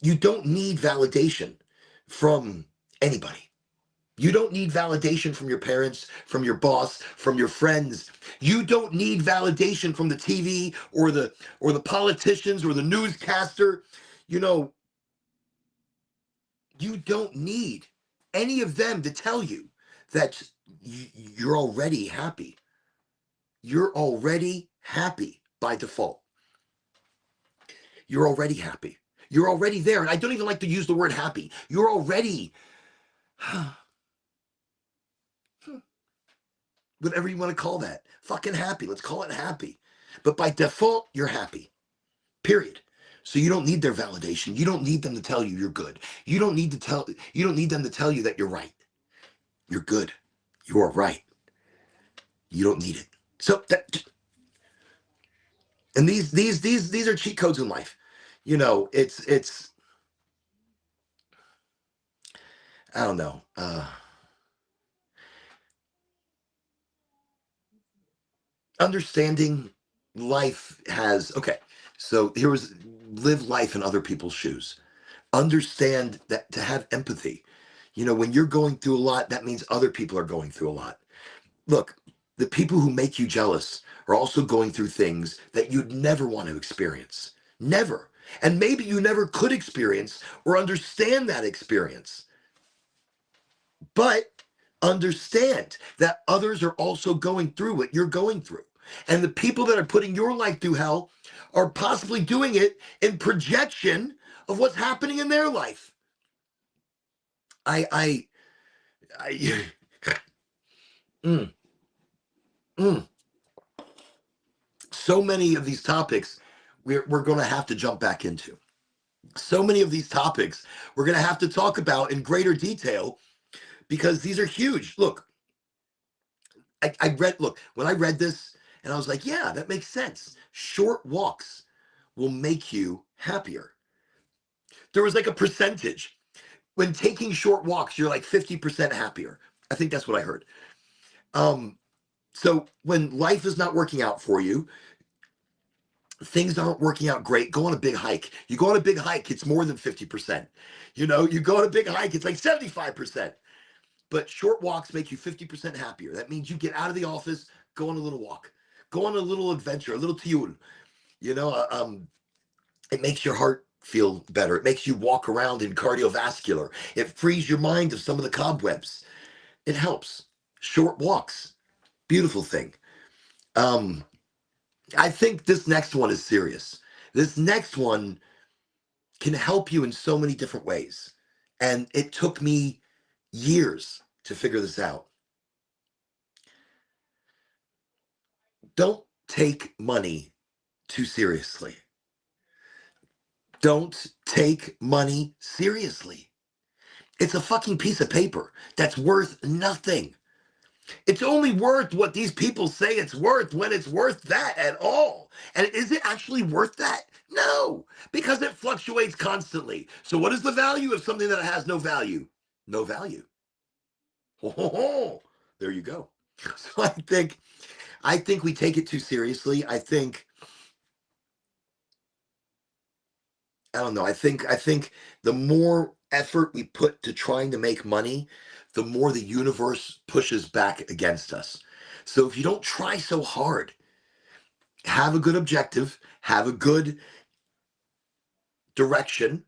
You don't need validation from anybody. You don't need validation from your parents, from your boss, from your friends. You don't need validation from the TV or the politicians or the newscaster. You know, you don't need any of them to tell you that you're already happy. You're already happy by default. You're already happy. You're already there. And I don't even like to use the word happy. You're already, whatever you want to call that, fucking happy. Let's call it happy. But by default, you're happy. Period. So you don't need their validation. You don't need them to tell you you're good. You don't need them to tell you that you're right. You're good. You are right. You don't need it. So that, and these are cheat codes in life. You know, it's I don't know. Understanding life has, okay. So here was, live life in other people's shoes. Understand that, to have empathy. You know, when you're going through a lot, that means other people are going through a lot. Look, the people who make you jealous are also going through things that you'd never want to experience. Never. And maybe you never could experience or understand that experience. But understand that others are also going through what you're going through. And the people that are putting your life through hell are possibly doing it in projection of what's happening in their life. I mm, mm. So many of these topics we're going to have to jump back into. So many of these topics we're going to have to talk about in greater detail because these are huge. Look, when I read this and I was like, yeah, that makes sense. Short walks will make you happier. There was like a percentage. When taking short walks, you're like 50% happier. I think that's what I heard. So when life is not working out for you, things aren't working out great, go on a big hike. You go on a big hike, it's more than 50%. You know, you go on a big hike, it's like 75%. But short walks make you 50% happier. That means you get out of the office, go on a little walk, go on a little adventure, a little tiul. You know, it makes your heart feel better. It makes you walk around in cardiovascular. It frees your mind of some of the cobwebs. It helps. Short walks, beautiful thing. I think this next one is serious. This next one can help you in so many different ways. And it took me years to figure this out. Don't take money too seriously. Don't take money seriously. It's a fucking piece of paper that's worth nothing. It's only worth what these people say it's worth when it's worth that at all. And is it actually worth that? No, because it fluctuates constantly. So what is the value of something that has no value? No value. Ho, ho, ho. There you go. So I think we take it too seriously. I don't know. I think the more effort we put to trying to make money, the more the universe pushes back against us. So if you don't try so hard, have a good objective, have a good direction,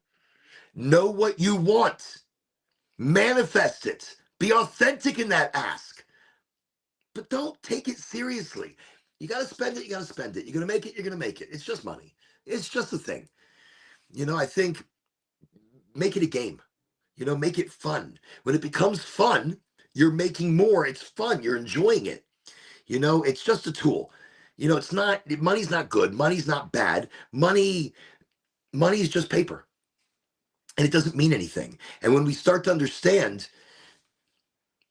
know what you want, manifest it, be authentic in that ask, but don't take it seriously. You got to spend it, you got to spend it. You're going to make it, you're going to make it. It's just money. It's just a thing. I think make it a game. Make it fun. When it becomes fun, you're making more. It's fun. You're enjoying it. It's just a tool. It's not, money's not good. Money's not bad. Money is just paper and it doesn't mean anything. And when we start to understand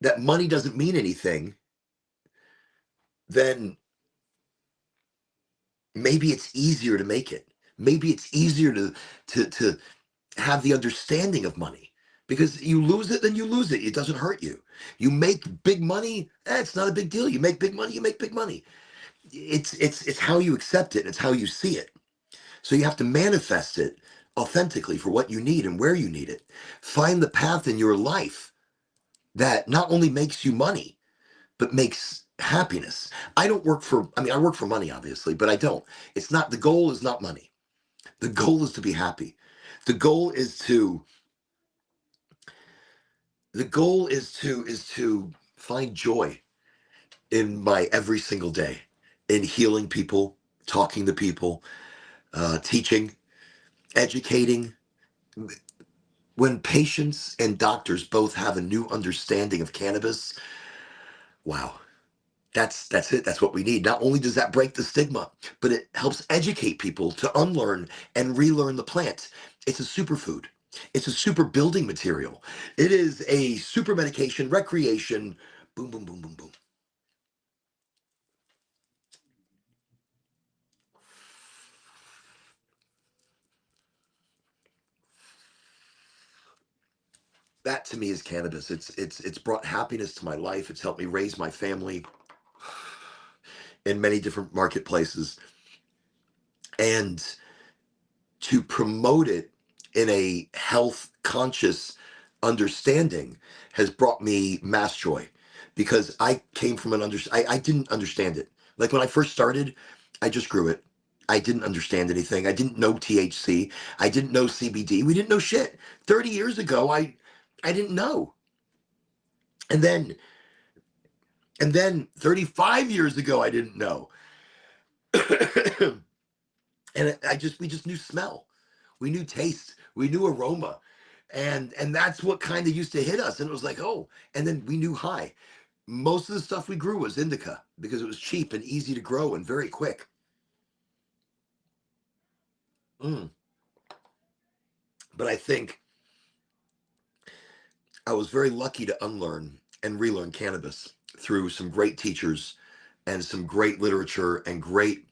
that money doesn't mean anything, then maybe it's easier to make it. Maybe it's easier to have the understanding of money, because you lose it, then you lose it. It doesn't hurt you. You make big money, it's not a big deal. You make big money, you make big money. It's how you accept it. It's how you see it. So you have to manifest it authentically for what you need and where you need it. Find the path in your life that not only makes you money, but makes happiness. I work for money, obviously, but I don't. The goal is not money. The goal is to be happy. The goal is to the goal is to find joy in my every single day, in healing people, talking to people, teaching, educating. When patients and doctors both have a new understanding of cannabis, wow, that's it. That's what we need. Not only does that break the stigma, but it helps educate people to unlearn and relearn the plant. It's a superfood. It's a super building material. It is a super medication, recreation. Boom, boom, boom, boom, boom. That to me is cannabis. It's brought happiness to my life. It's helped me raise my family in many different marketplaces, and to promote it in a health conscious understanding has brought me mass joy, because I came from I didn't understand it. Like when I first started, I just grew it. I didn't understand anything. I didn't know THC. I didn't know CBD. We didn't know shit. 30 years ago, I didn't know. And then 35 years ago, I didn't know. And we just knew smell, we knew taste, we knew aroma, and that's what kind of used to hit us. And it was like, oh, and then we knew high. Most of the stuff we grew was indica because it was cheap and easy to grow and very quick. Mm. But I think I was very lucky to unlearn and relearn cannabis through some great teachers and some great literature and great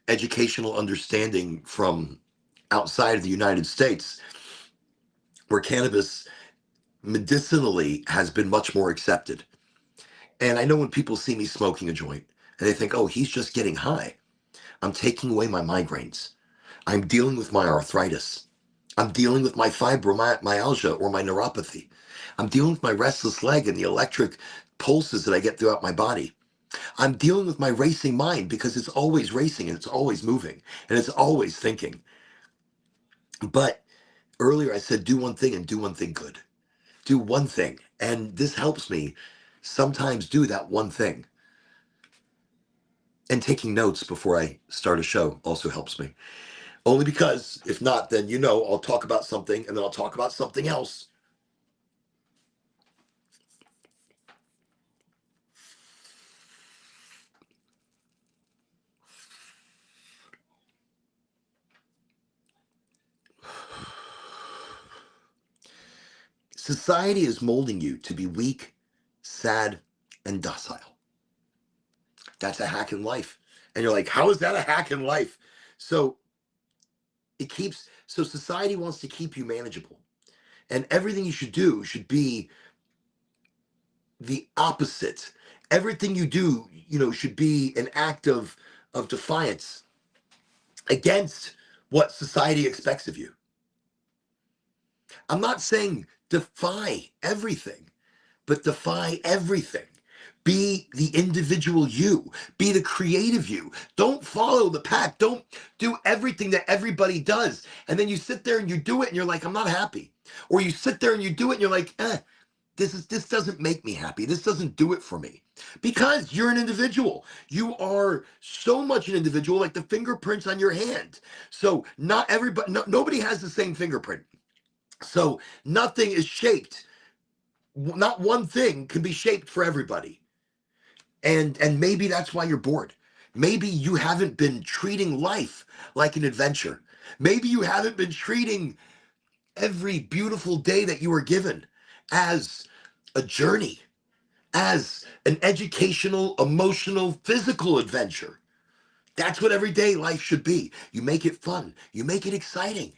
educational understanding from outside of the United States, where cannabis medicinally has been much more accepted. And I know when people see me smoking a joint and they think, oh, he's just getting high. I'm taking away my migraines. I'm dealing with my arthritis. I'm dealing with my fibromyalgia or my neuropathy. I'm dealing with my restless leg and the electric pulses that I get throughout my body. I'm dealing with my racing mind because it's always racing and it's always moving and it's always thinking. But earlier I said, do one thing and do one thing good. Do one thing. And this helps me sometimes do that one thing. And taking notes before I start a show also helps me. Only because if not, then I'll talk about something and then I'll talk about something else. Society is molding you to be weak, sad, and docile. That's a hack in life. And you're like, how is that a hack in life? So so society wants to keep you manageable. And everything you should do should be the opposite. Everything you do, should be an act of defiance against what society expects of you. I'm not saying defy everything, but defy everything. Be the individual you. Be the creative you. Don't follow the pack. Don't do everything that everybody does. And then you sit there and you do it and you're like, I'm not happy. Or you sit there and you do it and you're like, this doesn't make me happy. This doesn't do it for me. Because you're an individual. You are so much an individual, like the fingerprints on your hand. So not everybody, nobody has the same fingerprint. So nothing is shaped. Not one thing can be shaped for everybody. And maybe that's why you're bored. Maybe you haven't been treating life like an adventure. Maybe you haven't been treating every beautiful day that you were given as a journey, as an educational, emotional, physical adventure. That's what everyday life should be. You make it fun. You make it exciting.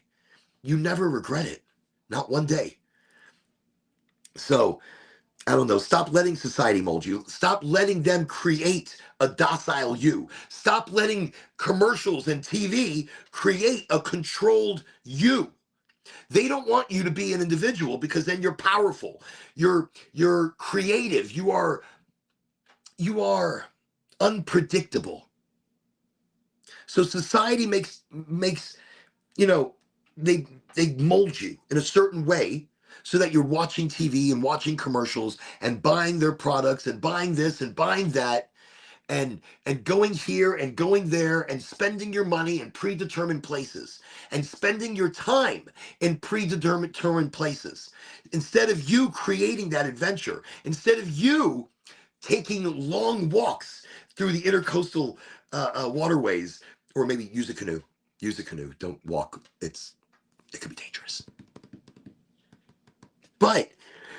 You never regret it. Not one day. So, I don't know, stop letting society mold you. Stop letting them create a docile you. Stop letting commercials and TV create a controlled you. They don't want you to be an individual because then you're powerful. You're creative. You are unpredictable. So society makes they mold you in a certain way so that you're watching TV and watching commercials and buying their products and buying this and buying that and going here and going there and spending your money in predetermined places and spending your time in predetermined places instead of you creating that adventure, instead of you taking long walks through the intercoastal waterways, or maybe use a canoe. Use a canoe. Don't walk. It could be dangerous. But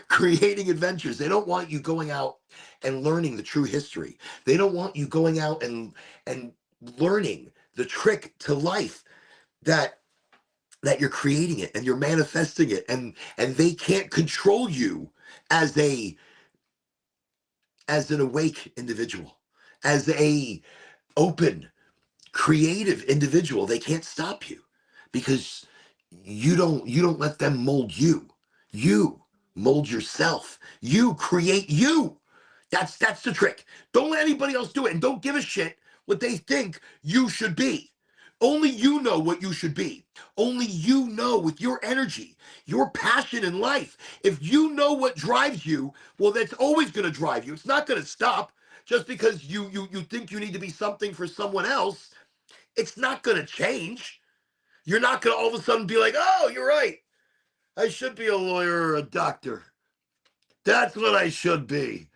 creating adventures, they don't want you going out and learning the true history. They don't want you going out and learning the trick to life that you're creating it and you're manifesting it, and they can't control you as an awake individual, as a open, creative individual. They can't stop you because you don't let them mold you. You mold yourself. You create you. That's the trick. Don't let anybody else do it, and don't give a shit what they think you should be. Only you know what you should be. Only you know, with your energy, your passion in life. If you know what drives you, well, that's always going to drive you. It's not going to stop just because you think you need to be something for someone else. It's not going to change. You're not going to all of a sudden be like, oh, you're right. I should be a lawyer or a doctor. That's what I should be.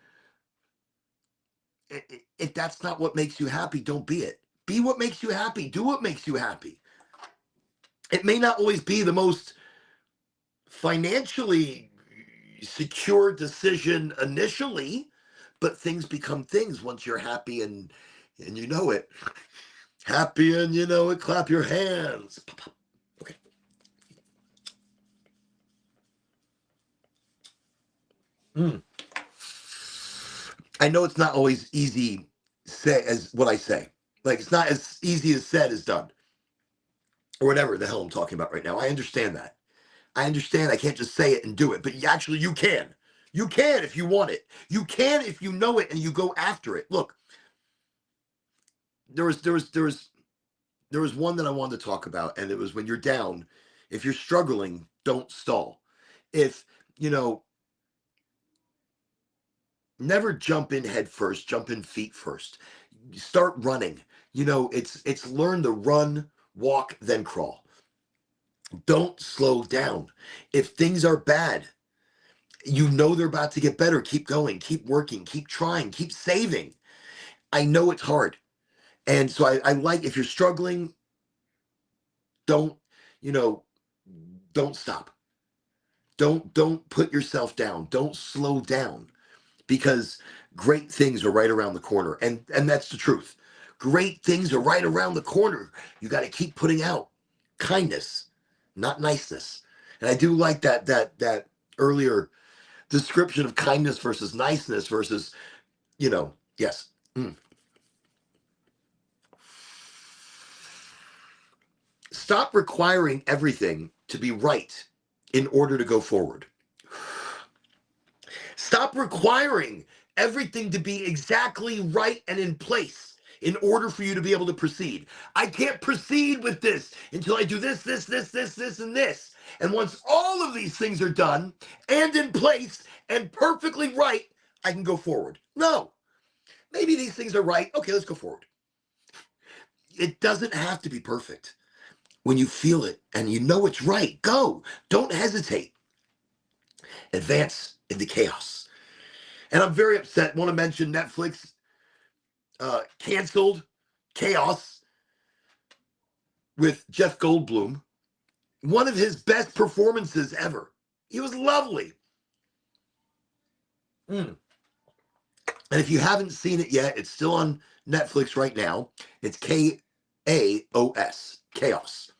If that's not what makes you happy, don't be it. Be what makes you happy. Do what makes you happy. It may not always be the most financially secure decision initially, but things become things once you're happy and you know it. Happy and you know it. Clap your hands. Okay. I know it's not always easy say as what I say. Like, it's not as easy as said as done. Or whatever the hell I'm talking about right now. I understand that. I understand I can't just say it and do it, but actually you can. You can if you want it. You can if you know it and you go after it. Look, there was one that I wanted to talk about, and it was when you're down, if you're struggling, don't stall. If, never jump in head first, jump in feet first. Start running. It's learn to run, walk, then crawl. Don't slow down. If things are bad, they're about to get better. Keep going, keep working, keep trying, keep saving. I know it's hard. And so I like, if you're struggling, don't stop. Don't put yourself down. Don't slow down, because great things are right around the corner. And that's the truth. Great things are right around the corner. You got to keep putting out kindness, not niceness. And I do like that earlier description of kindness versus niceness versus Yes. Mm. Stop requiring everything to be right in order to go forward. Stop requiring everything to be exactly right and in place in order for you to be able to proceed. I can't proceed with this until I do this, and this. And once all of these things are done and in place and perfectly right, I can go forward. No, maybe these things are right. Okay, let's go forward. It doesn't have to be perfect. When you feel it and you know it's right, go. Don't hesitate. Advance into chaos. And I'm very upset. Want to mention Netflix canceled Chaos with Jeff Goldblum. One of his best performances ever. He was lovely. Mm. And if you haven't seen it yet, it's still on Netflix right now. It's Kaos. Chaos.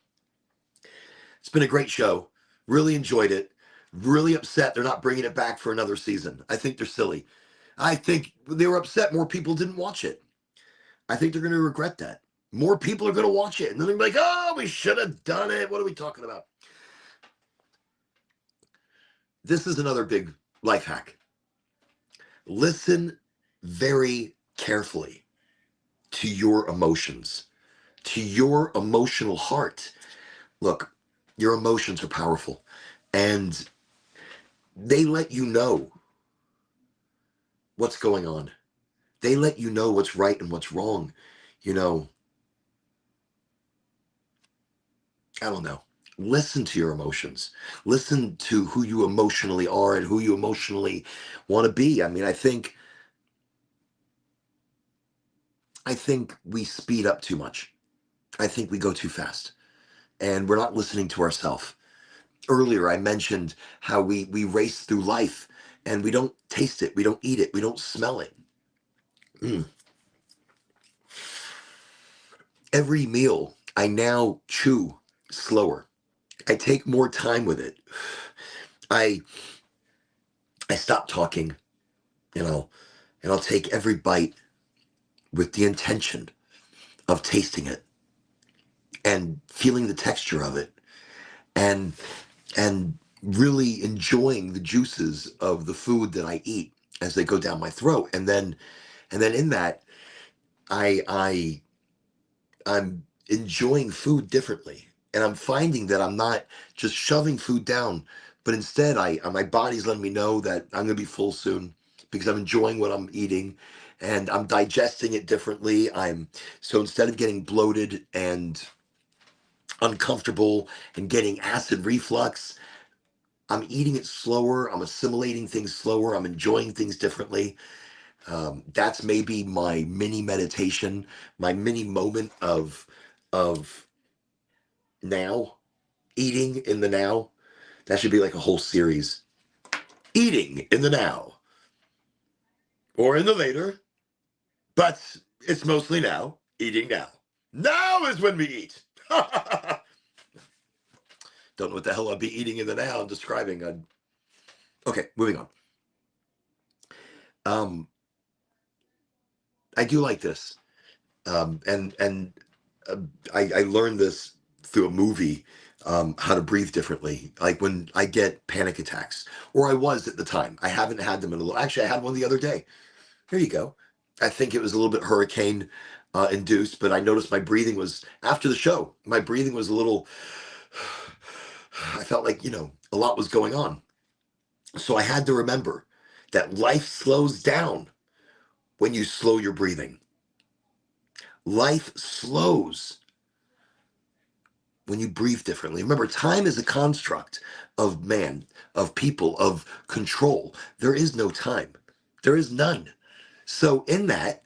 It's been a great show. Really enjoyed it. Really upset they're not bringing it back for another season. I think they're silly. I think they were upset more people didn't watch it. I think they're going to regret that. More people are going to watch it. And then they're like, oh, we should have done it. What are we talking about? This is another big life hack. Listen very carefully to your emotions, to your emotional heart. Look, your emotions are powerful and they let you know what's going on. They let you know what's right and what's wrong. You know, I don't know. Listen to your emotions. Listen to who you emotionally are and who you emotionally want to be. I mean, I think we speed up too much. I think we go too fast and we're not listening to ourselves. Earlier, I mentioned how we race through life and we don't taste it, we don't eat it, we don't smell it. Mm. Every meal, I now chew slower. I take more time with it. I I stop talking, you know, and I'll take every bite with the intention of tasting it and feeling the texture of it and and really enjoying the juices of the food that I eat as they go down my throat. And then in that I I'm enjoying food differently. And I'm finding that I'm not just shoving food down, but instead my body's letting me know that I'm gonna be full soon because I'm enjoying what I'm eating and I'm digesting it differently. So instead of getting bloated and uncomfortable and getting acid reflux, I'm eating it slower, I'm assimilating things slower, I'm enjoying things differently. That's maybe my mini meditation, my mini moment of now, eating in the now. That should be like a whole series. Eating in the now or in the later, but it's mostly now. Eating now. Now is when we eat. Don't know what the hell I'd be eating in the now. I'm describing. Okay, moving on. Um, I do like this, and uh, I learned this through a movie. How to breathe differently. Like when I get panic attacks, or I was at the time. I haven't had them in a little. Actually, I had one the other day. Here you go. I think it was a little bit hurricane induced, but I noticed my breathing was after the show. My breathing was a little. I felt like a lot was going on, so I had to remember that life slows down when you slow your breathing. Life slows when you breathe differently. Remember, time is a construct of man, of people, of control. There is no time. There is none. So in that,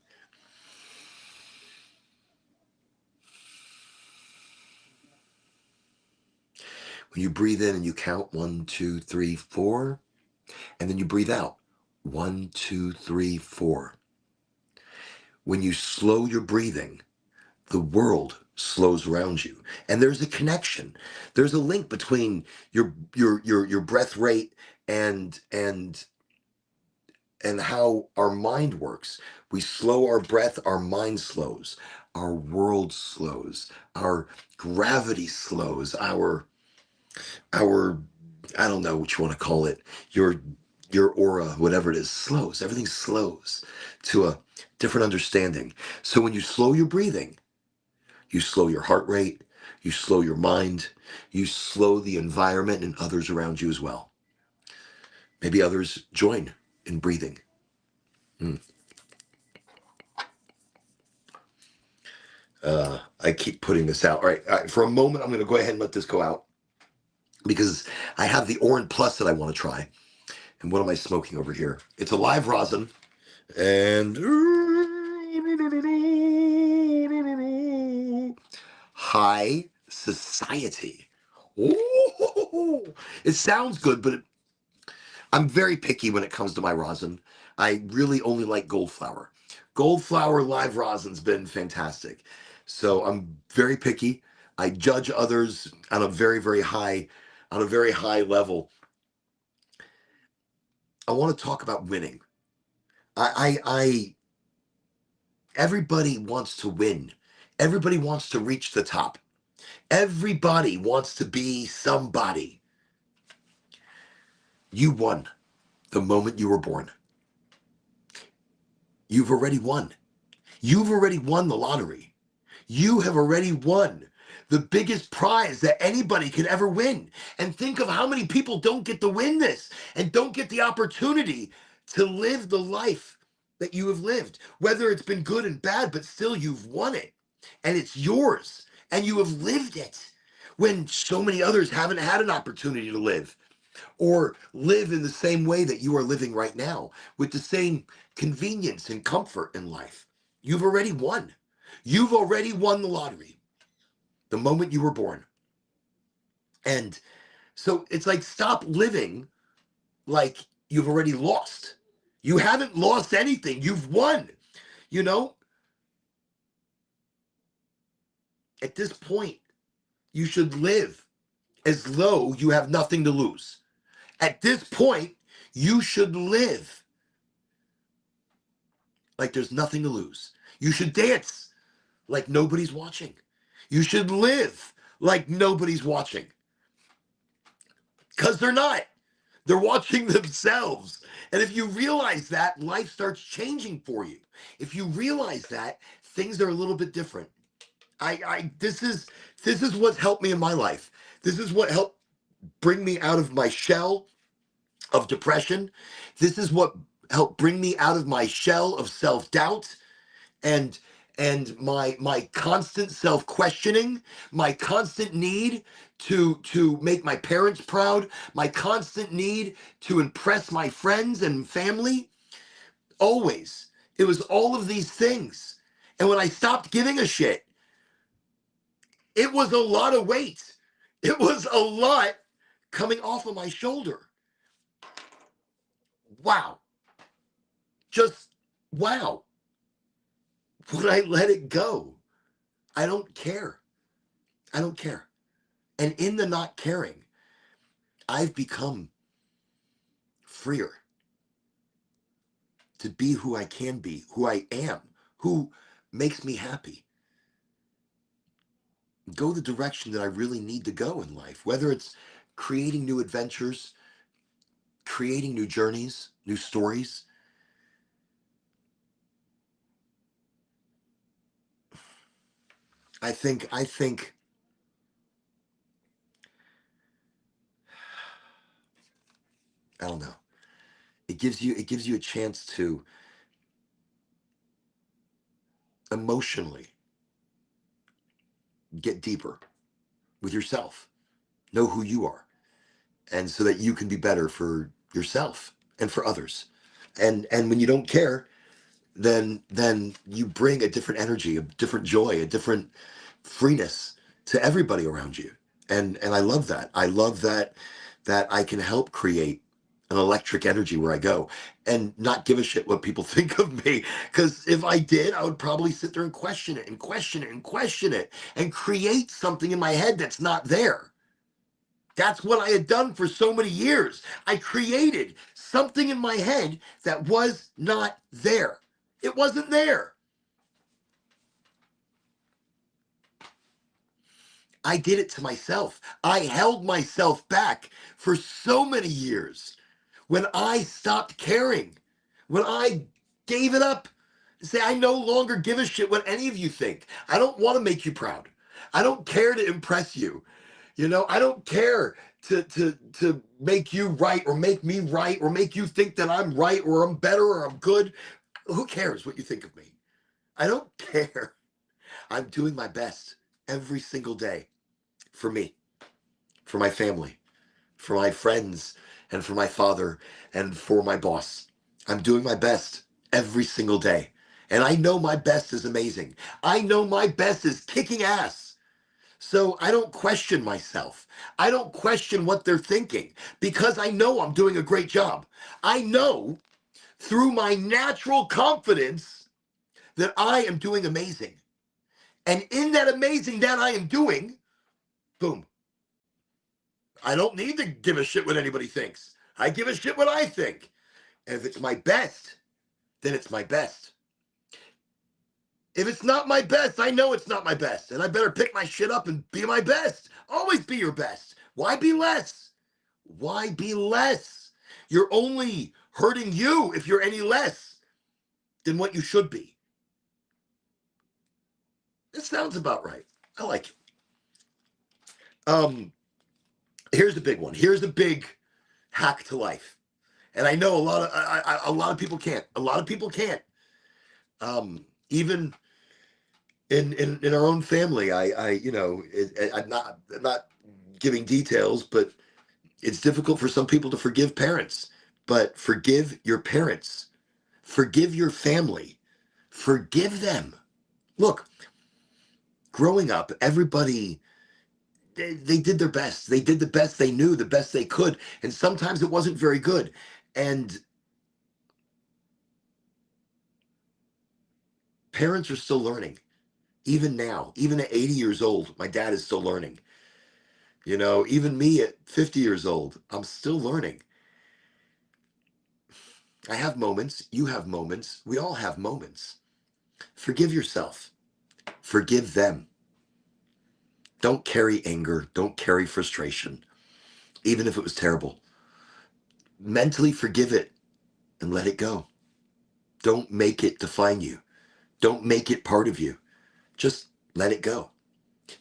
when you breathe in and you count 1, 2, 3, 4, and then you breathe out 1, 2, 3, 4. When you slow your breathing, the world slows around you, and there's a connection. There's a link between your breath rate and and how our mind works. We slow our breath, our mind slows, our world slows, our gravity slows, our I don't know what you want to call it, your aura, whatever it is, slows. Everything slows to a different understanding. So when you slow your breathing, you slow your heart rate, you slow your mind, you slow the environment and others around you as well. Maybe others join in breathing. Hmm. I keep putting this out. All right, for a moment, I'm going to go ahead and let this go out because I have the Orange Plus that I want to try. And what am I smoking over here? It's a live rosin and high society. Ooh, it sounds good, but I'm very picky when it comes to my rosin. I really only like gold flower. Gold flower live rosin's been fantastic. So I'm very picky. I judge others on a very high level. I want to talk about winning. I everybody wants to win. Everybody wants to reach the top. Everybody wants to be somebody. You won the moment you were born. You've already won. You've already won the lottery. You have already won the biggest prize that anybody could ever win. And think of how many people don't get to win this and don't get the opportunity to live the life that you have lived, whether it's been good and bad, but still you've won it and it's yours and you have lived it when so many others haven't had an opportunity to live or live in the same way that you are living right now with the same convenience and comfort in life. You've already won. You've already won the lottery the moment you were born. And so it's like, stop living like you've already lost. You haven't lost anything. You've won. You know, at this point, you should live as though you have nothing to lose. At this point, you should live like there's nothing to lose. You should dance like nobody's watching. You should live like nobody's watching. Because they're not. They're watching themselves. And if you realize that, life starts changing for you. If you realize that, things are a little bit different. This is what's helped me in my life. This is what helped bring me out of my shell of depression. This is what helped bring me out of my shell of self-doubt and my constant self-questioning, my constant need to make my parents proud, my constant need to impress my friends and family. Always. It was all of these things. And when I stopped giving a shit, it was a lot of weight. It was a lot coming off of my shoulder. Wow. Just wow. When I let it go, I don't care. I don't care. And in the not caring, I've become freer to be who I can be, who I am, who makes me happy. Go the direction that I really need to go in life, whether it's creating new adventures, creating new journeys, new stories. I think I don't know. It gives you a chance to emotionally get deeper with yourself, know who you are, and so that you can be better for yourself and for others. And when you don't care, then you bring a different energy, a different joy, a different freeness to everybody around you. And I love that. I love that I can help create an electric energy where I go and not give a shit what people think of me. Because if I did, I would probably sit there and question it and question it and question it and create something in my head that's not there. That's what I had done for so many years. I created something in my head that was not there. It wasn't there. I did it to myself. I held myself back for so many years. When I stopped caring, when I gave it up, say, I no longer give a shit what any of you think. I don't want to make you proud. I don't care to impress you. You know, I don't care to make you right or make me right or make you think that I'm right or I'm better or I'm good. Who cares what you think of me? I don't care. I'm doing my best every single day for me, for my family, for my friends, and for my father and for my boss. I'm doing my best every single day. And I know my best is amazing. I know my best is kicking ass. So I don't question myself. I don't question what they're thinking because I know I'm doing a great job. I know through my natural confidence that I am doing amazing. And in that amazing that I am doing, boom, I don't need to give a shit what anybody thinks. I give a shit what I think. And if it's my best, then it's my best. If it's not my best, I know it's not my best. And I better pick my shit up and be my best. Always be your best. Why be less? Why be less? You're only hurting you if you're any less than what you should be. This sounds about right. I like it. Here's the big one. Here's the big hack to life. And I know a lot of people can't. A lot of people can't. Even in our own family, I'm not giving details, but it's difficult for some people to forgive parents. But forgive your parents. Forgive your family. Forgive them. Look, growing up, everybody they did their best. They did the best they knew, the best they could, and sometimes it wasn't very good. And parents are still learning. Even now, even at 80 years old, my dad is still learning. You know, even me at 50 years old, I'm still learning. I have moments, you have moments, we all have moments. Forgive yourself, forgive them. Don't carry anger, don't carry frustration, even if it was terrible. Mentally forgive it and let it go. Don't make it define you, don't make it part of you. Just let it go.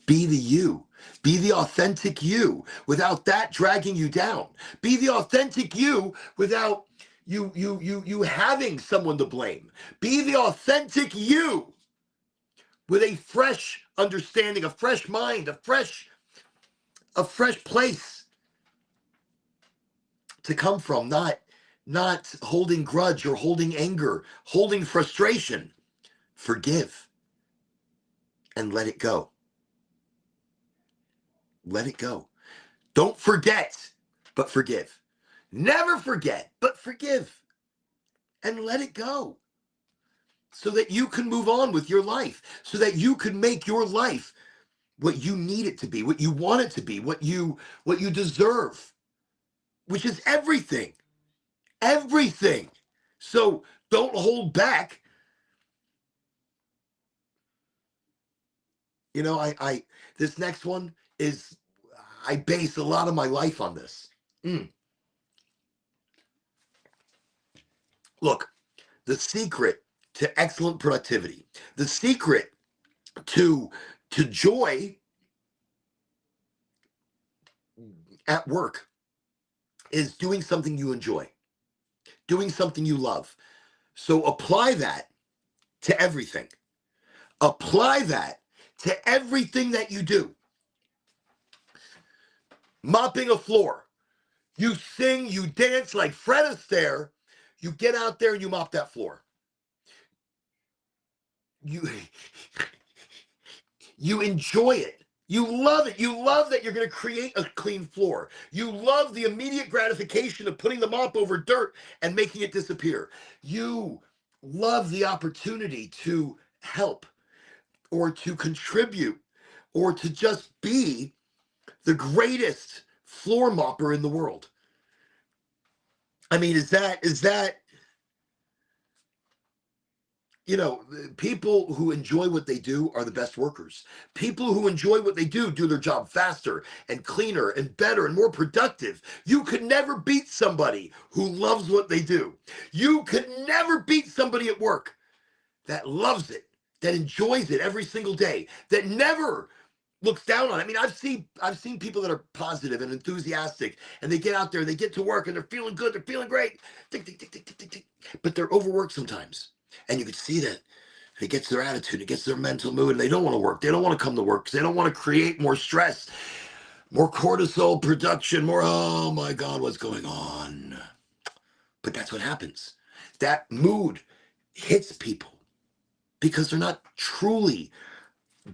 Be the you. Be the authentic you without that dragging you down. Be the authentic you without you having someone to blame. Be the authentic you with a fresh understanding, a fresh mind, a fresh place to come from, not holding grudge or holding anger, holding frustration. Forgive and let it go. Let it go. Don't forget, but forgive. Never forget, but forgive and let it go so that you can move on with your life, so that you can make your life what you need it to be, what you want it to be, what you deserve, which is everything. Everything. So don't hold back. You know, I this next one is I base a lot of my life on this. Look, the secret to excellent productivity, the secret to joy at work is doing something you enjoy, doing something you love. So apply that to everything. Apply that to everything that you do. Mopping a floor. You sing, you dance like Fred Astaire. You get out there and you mop that floor. You you enjoy it. You love it. You love that you're going to create a clean floor. You love the immediate gratification of putting the mop over dirt and making it disappear. You love the opportunity to help or to contribute or to just be the greatest floor mopper in the world. I mean, is that people who enjoy what they do are the best workers. People who enjoy what they do their job faster and cleaner and better and more productive. You could never beat somebody who loves what they do. You could never beat somebody at work that loves it, that enjoys it every single day, that never looks down on it. I mean, I've seen people that are positive and enthusiastic, and they get out there, they get to work, and they're feeling good, they're feeling great, tick, tick, tick, tick, tick, tick, tick. But they're overworked sometimes, and you can see that. It gets their attitude, it gets their mental mood, and they don't want to work. They don't want to come to work because they don't want to create more stress, more cortisol production, more, oh my God, what's going on? But that's what happens. That mood hits people because they're not truly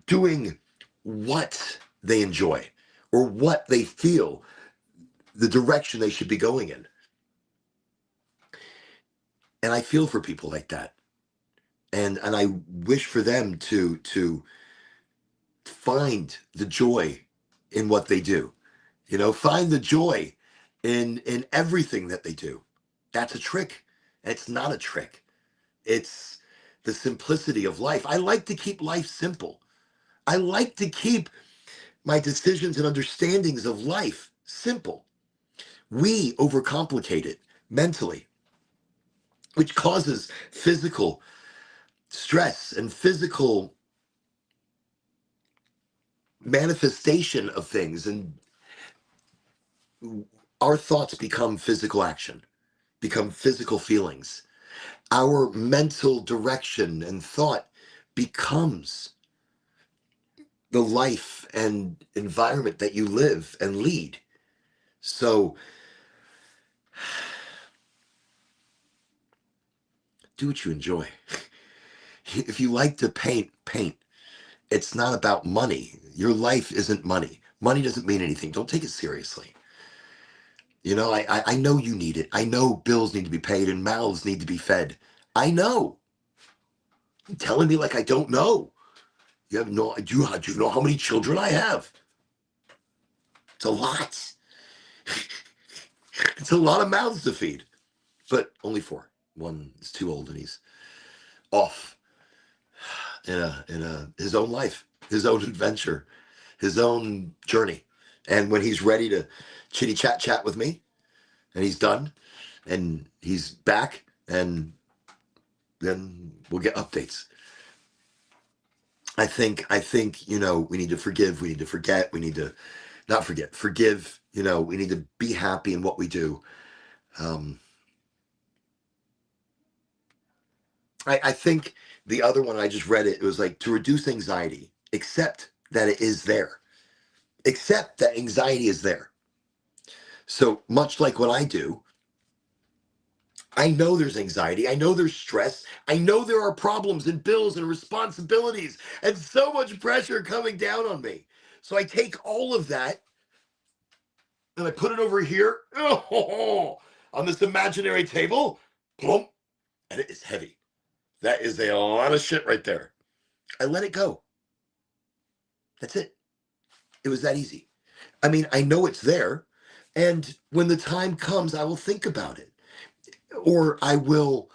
doing what they enjoy or what they feel the direction they should be going in. And I feel for people like that. And I wish for them to find the joy in what they do. Find the joy in everything that they do. That's a trick. And it's not a trick. It's the simplicity of life. I like to keep life simple. I like to keep my decisions and understandings of life simple. We overcomplicate it mentally, which causes physical stress and physical manifestation of things. And our thoughts become physical action, become physical feelings. Our mental direction and thought becomes the life and environment that you live and lead. So do what you enjoy. If you like to paint, paint. It's not about money. Your life isn't money. Money doesn't mean anything. Don't take it seriously. I know you need it. I know bills need to be paid and mouths need to be fed. I know. You're telling me like I don't know. You have no, do you know how many children I have? It's a lot. It's a lot of mouths to feed, but only four. One is too old and he's off in his own life, his own adventure, his own journey. And when he's ready to chitty chat with me, and he's done, and he's back, and then we'll get updates. I think we need to forgive, we need to forget, we need to not forget, forgive. We need to be happy in what we do. I think the other one, I just read it. It was like, to reduce anxiety, accept that it is there. Accept that anxiety is there. So much like what I do, I know there's anxiety. I know there's stress. I know there are problems and bills and responsibilities and so much pressure coming down on me. So I take all of that and I put it over here on this imaginary table, plump, and it is heavy. That is a lot of shit right there. I let it go. That's it. It was that easy. I mean, I know it's there. And when the time comes, I will think about it. Or I will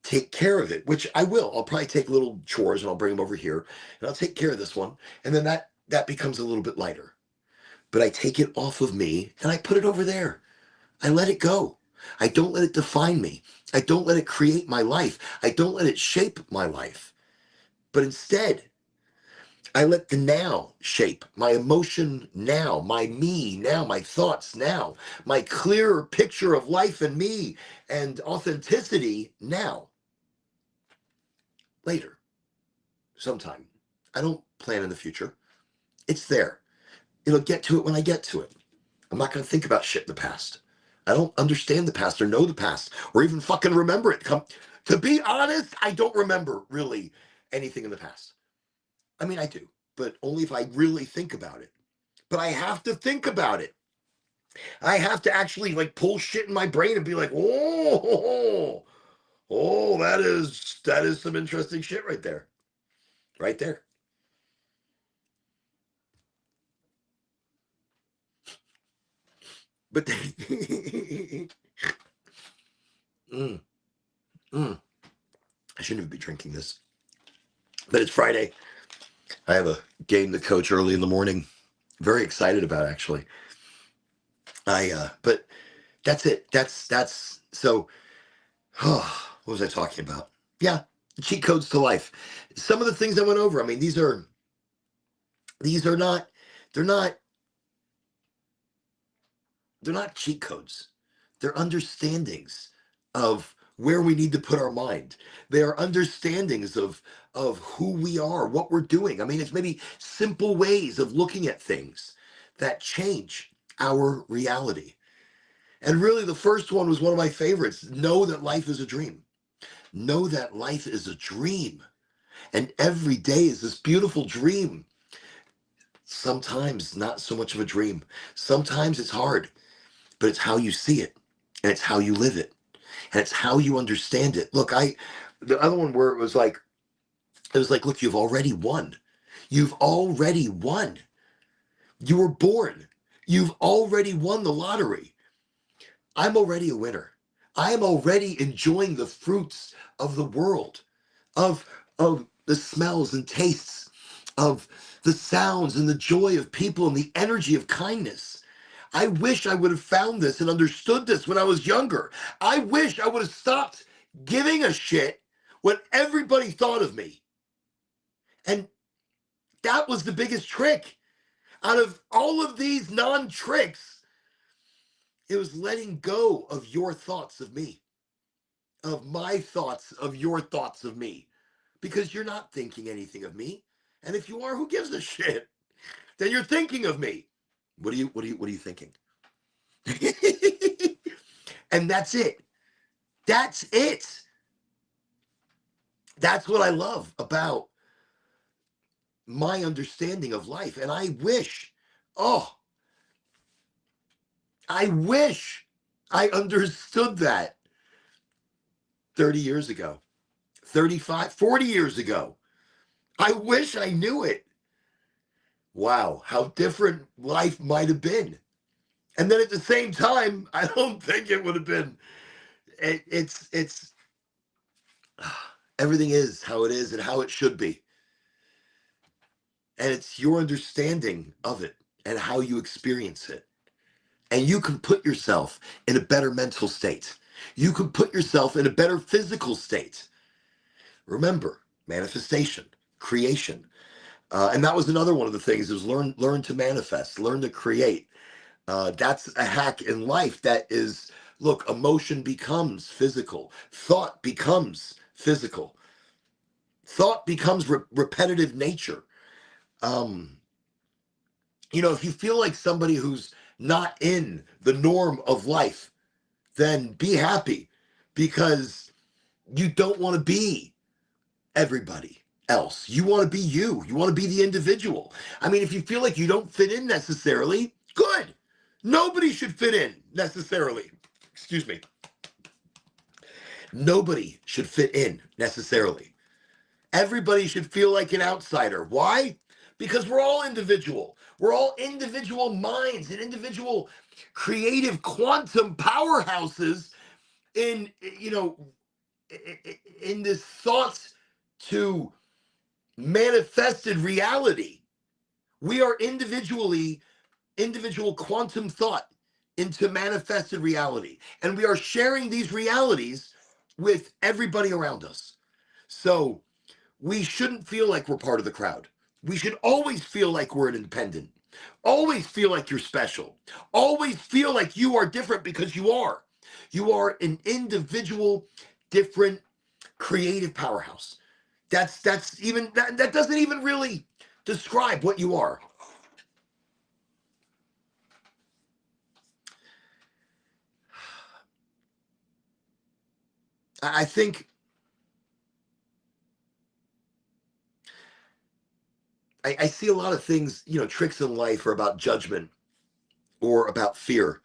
take care of it, which I will. I'll probably take little chores and I'll bring them over here and I'll take care of this one. And then that becomes a little bit lighter. But I take it off of me and I put it over there. I let it go. I don't let it define me. I don't let it create my life. I don't let it shape my life. But instead, I let the now shape my emotion now, my me now, my thoughts now, my clearer picture of life and me and authenticity now. Later, sometime. I don't plan in the future. It's there. It'll get to it when I get to it. I'm not going to think about shit in the past. I don't understand the past or know the past or even fucking remember it. To be honest, I don't remember really anything in the past. I mean, I do, but only if I really think about it. But I have to think about it. I have to actually like pull shit in my brain and be like, that is some interesting shit right there. Right there. But they, mm, mm. I shouldn't even be drinking this. But it's Friday. I have a game to coach early in the morning. Very excited about, actually. But that's it. That's so. What was I talking about? Yeah, cheat codes to life. Some of the things I went over. I mean, these are not. They're not. They're not cheat codes. They're understandings of where we need to put our mind. They are understandings of who we are, what we're doing. I mean, it's maybe simple ways of looking at things that change our reality. And really, the first one was one of my favorites. Know that life is a dream. Know that life is a dream. And every day is this beautiful dream. Sometimes not so much of a dream. Sometimes it's hard, but it's how you see it, and it's how you live it, and it's how you understand it. Look, the other one where it was like, look, you've already won. You've already won. You were born. You've already won the lottery. I'm already a winner. I am already enjoying the fruits of the world, of the smells and tastes, of the sounds and the joy of people and the energy of kindness. I wish I would have found this and understood this when I was younger. I wish I would have stopped giving a shit what everybody thought of me. And that was the biggest trick. Out of all of these non-tricks, it was letting go of your thoughts of me, of my thoughts, of your thoughts of me, because you're not thinking anything of me. And if you are, who gives a shit? Then you're thinking of me. What are you thinking? And that's it. That's it. That's what I love about my understanding of life. And oh, I wish I understood that 30 years ago, 35, 40 years ago. I wish I knew it. Wow, how different life might have been. And then at the same time, I don't think it would have been. It's everything is how it is and how it should be. And it's your understanding of it and how you experience it. And you can put yourself in a better mental state. You can put yourself in a better physical state. Remember, manifestation, creation. And that was another one of the things is learn to manifest, learn to create. That's a hack in life that is, look, emotion becomes physical. Thought becomes physical. Thought becomes repetitive nature. Um, if you feel like somebody who's not in the norm of life, then be happy because you don't want to be everybody else. You want to be you. You want to be the individual. I mean, if you feel like you don't fit in necessarily, good. Nobody should fit in necessarily. Excuse me. Nobody should fit in necessarily. Everybody should feel like an outsider. Why? Because we're all individual. We're all individual minds and individual creative quantum powerhouses in, in this thoughts to manifested reality. We are individual quantum thought into manifested reality. And we are sharing these realities with everybody around us. So we shouldn't feel like we're part of the crowd. We should always feel like we're an independent. Always feel like you're special. Always feel like you are different because you are. You are an individual, different, creative powerhouse. That doesn't even really describe what you are. I think I see a lot of things, tricks in life are about judgment or about fear,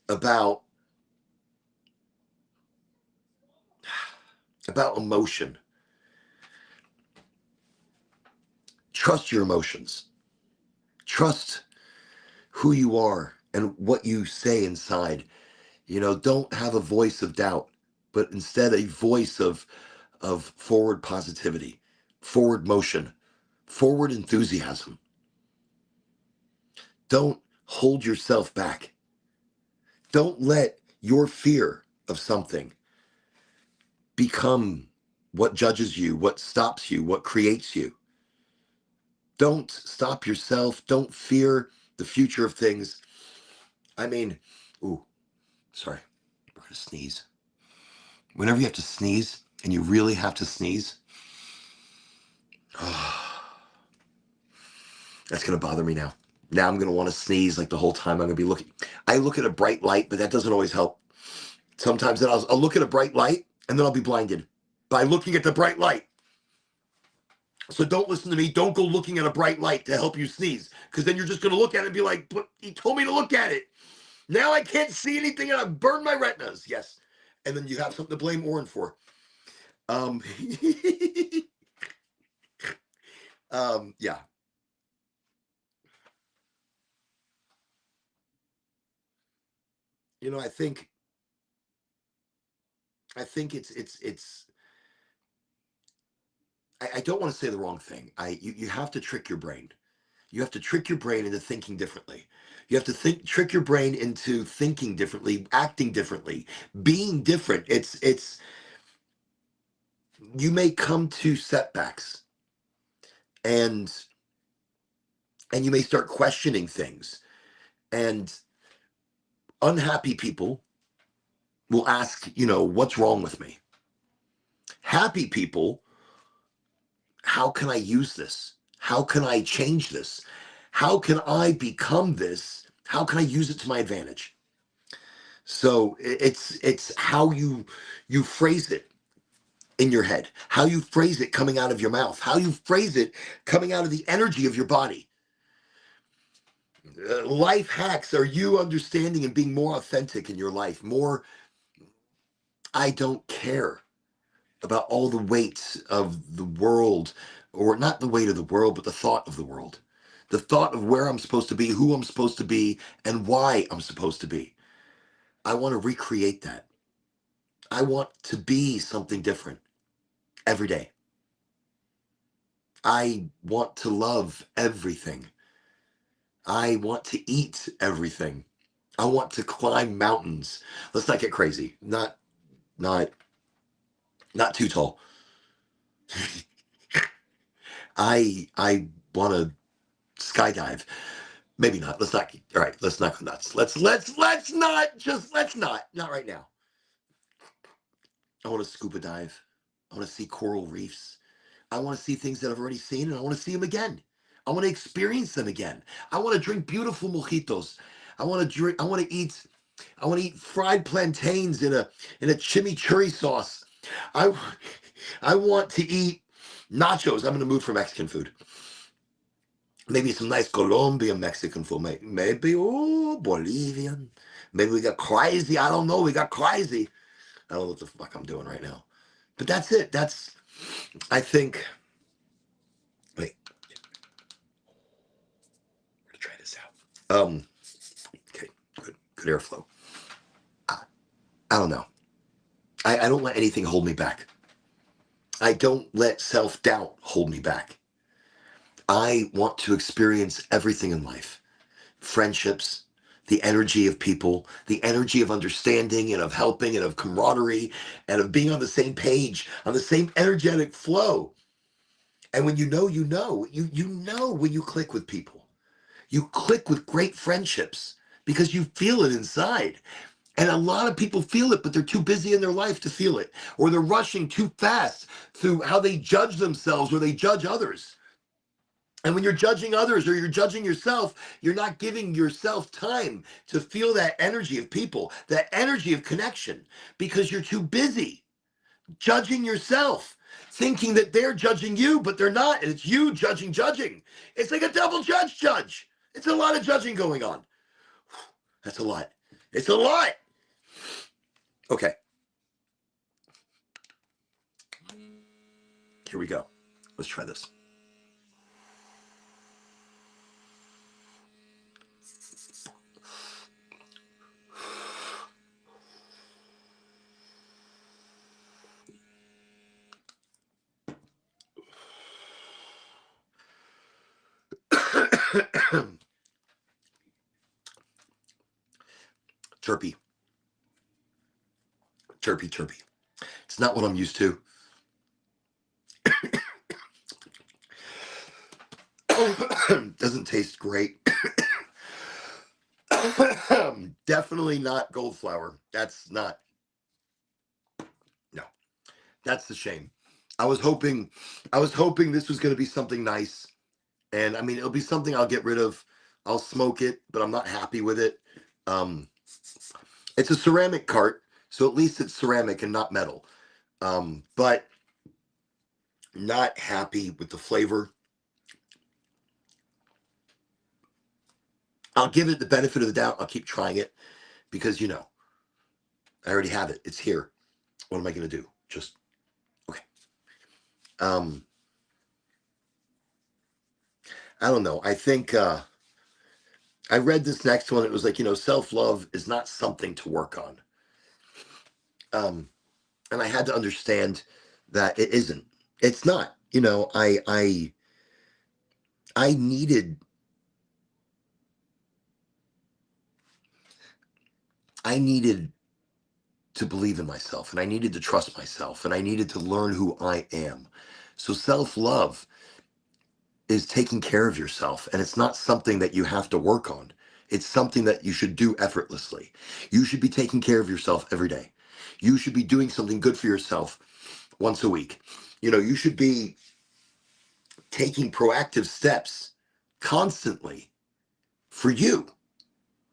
about emotion. Trust your emotions. Trust who you are and what you say inside. Don't have a voice of doubt, but instead a voice of forward positivity, forward motion, forward enthusiasm. Don't hold yourself back. Don't let your fear of something become what judges you, what stops you, what creates you. Don't stop yourself. Don't fear the future of things. I mean, ooh, sorry, I'm gonna sneeze. Whenever you have to sneeze and you really have to sneeze, that's gonna bother me now. Now I'm gonna want to sneeze like the whole time. I'm gonna be looking. I look at a bright light, but that doesn't always help. Sometimes then I'll look at a bright light and then I'll be blinded by looking at the bright light. So don't listen to me. Don't go looking at a bright light to help you sneeze, because then you're just going to look at it and be like, but he told me to look at it. Now I can't see anything and I've burned my retinas. Yes. And then you have something to blame Oren for. Um, yeah. I think I don't want to say the wrong thing. You have to trick your brain. You have to trick your brain into thinking differently. You have to trick your brain into thinking differently, acting differently, being different. You may come to setbacks, and you may start questioning things, and unhappy people will ask, what's wrong with me? Happy people, how can I use this? How can I change this? How can I become this? How can I use it to my advantage? So it's how you phrase it in your head, how you phrase it coming out of your mouth, how you phrase it coming out of the energy of your body. Life hacks are you understanding and being more authentic in your life. More, I don't care about all the weights of the world, or not the weight of the world, but the thought of the world. The thought of where I'm supposed to be, who I'm supposed to be, and why I'm supposed to be. I want to recreate that. I want to be something different every day. I want to love everything. I want to eat everything. I want to climb mountains. Let's not get crazy. Not not too tall. I want to skydive. Maybe not. Let's not. All right. Let's not go nuts. Not right now. I want to scuba dive. I want to see coral reefs. I want to see things that I've already seen, and I want to see them again. I want to experience them again. I want to drink beautiful mojitos. I want to drink. I want to eat. I want to eat fried plantains in a chimichurri sauce. I I want to eat nachos. I'm in the mood for Mexican food. Maybe some nice Colombian Mexican food. Maybe Bolivian. Maybe we got crazy. I don't know. We got crazy. I don't know what the fuck I'm doing right now. But that's it. I think. Wait, I'm gonna try this out. Okay, good airflow. I, I don't know. I don't let anything hold me back. I don't let self doubt hold me back. I want to experience everything in life: friendships, the energy of people, the energy of understanding and of helping and of camaraderie and of being on the same page, on the same energetic flow. And when you know when you click with people. You click with great friendships because you feel it inside. And a lot of people feel it, but they're too busy in their life to feel it, or they're rushing too fast through how they judge themselves or they judge others. And when you're judging others or you're judging yourself, you're not giving yourself time to feel that energy of people, that energy of connection, because you're too busy judging yourself, thinking that they're judging you, but they're not. And it's you judging. It's like a double judge. It's a lot of judging going on. That's a lot. It's a lot. Okay, here we go. Let's try this. Chirpy, chirpy, chirpy. It's not what I'm used to. Doesn't taste great. Definitely not gold flour. That's not, no, that's the shame. I was hoping this was going to be something nice. And I mean, it'll be something I'll get rid of. I'll smoke it, but I'm not happy with it. Um, it's a ceramic cart, so at least it's ceramic and not metal. But not happy with the flavor. I'll give it the benefit of the doubt. I'll keep trying it because, I already have it. It's here. What am I going to do? Just, okay. I don't know. I think I read this next one. It was like, self-love is not something to work on. And I had to understand that it isn't. It's not. I needed to believe in myself, and I needed to trust myself, and I needed to learn who I am. So self-love is taking care of yourself, and it's not something that you have to work on. It's something that you should do effortlessly. You should be taking care of yourself every day. You should be doing something good for yourself once a week. You should be taking proactive steps constantly for you,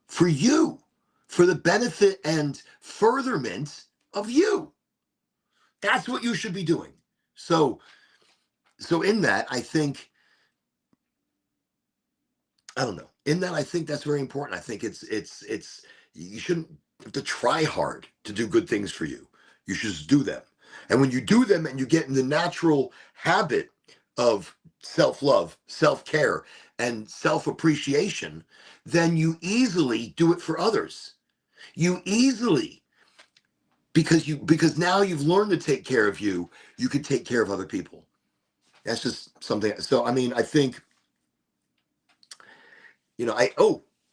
for you, for the benefit and furtherment of you. That's what you should be doing. So in that, I don't know. In that, I think that's very important. I think it's you shouldn't have to try hard to do good things for you. You should just do them. And when you do them and you get in the natural habit of self-love, self-care, and self-appreciation, then you easily do it for others. You easily, because now you've learned to take care of you, you can take care of other people. That's just something. So I mean, I think,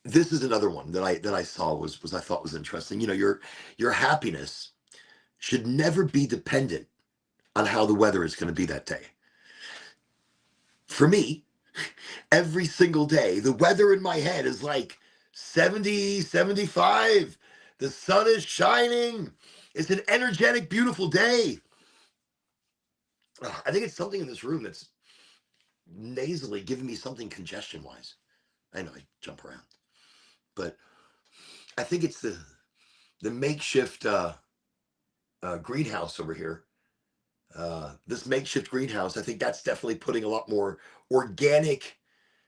this is another one that I saw was I thought was interesting. Your happiness should never be dependent on how the weather is going to be that day. For me, every single day, the weather in my head is like 70, 75. The sun is shining. It's an energetic, beautiful day. I think it's something in this room that's nasally giving me something congestion wise. I know I jump around, but I think it's the makeshift greenhouse over here. This makeshift greenhouse, I think that's definitely putting a lot more organic,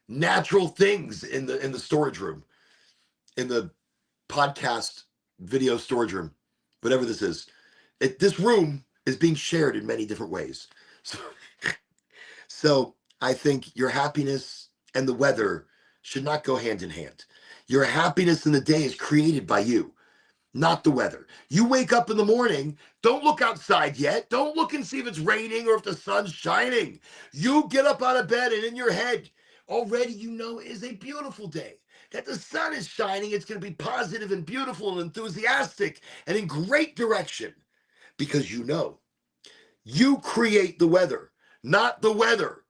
natural things in the storage room, in the podcast video storage room, whatever this is. This room is being shared in many different ways. So I think your happiness and the weather should not go hand in hand. Your happiness in the day is created by you, not the weather. You wake up in the morning, don't look outside yet. Don't look and see if it's raining or if the sun's shining. You get up out of bed and in your head, already it is a beautiful day. That the sun is shining, it's going to be positive and beautiful and enthusiastic and in great direction. Because you create the weather, not the weather.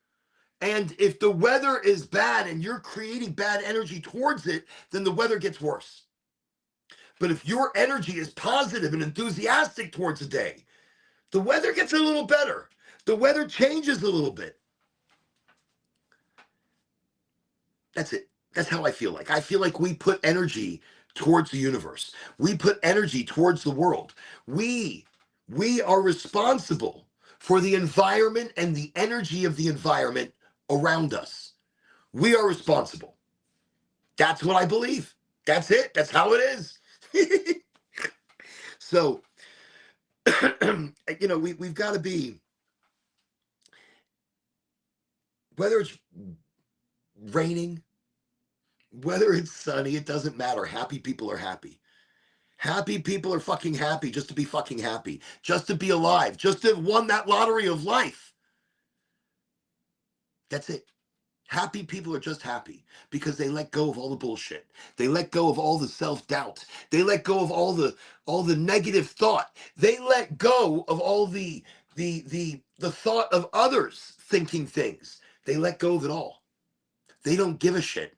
And if the weather is bad and you're creating bad energy towards it, then the weather gets worse. But if your energy is positive and enthusiastic towards the day, the weather gets a little better. The weather changes a little bit. That's it. That's how I feel like. I feel like we put energy towards the universe. We put energy towards the world. We are responsible for the environment and the energy of the environment around us. We are responsible. That's what I believe. That's it. That's how it is. So, we've got to be, whether it's raining, whether it's sunny, it doesn't matter. Happy people are happy. Happy people are fucking happy just to be fucking happy, just to be alive, just to have won that lottery of life. That's it. Happy people are just happy because they let go of all the bullshit. They let go of all the self-doubt. They let go of all the negative thought. They let go of all the thought of others thinking things. They let go of it all. They don't give a shit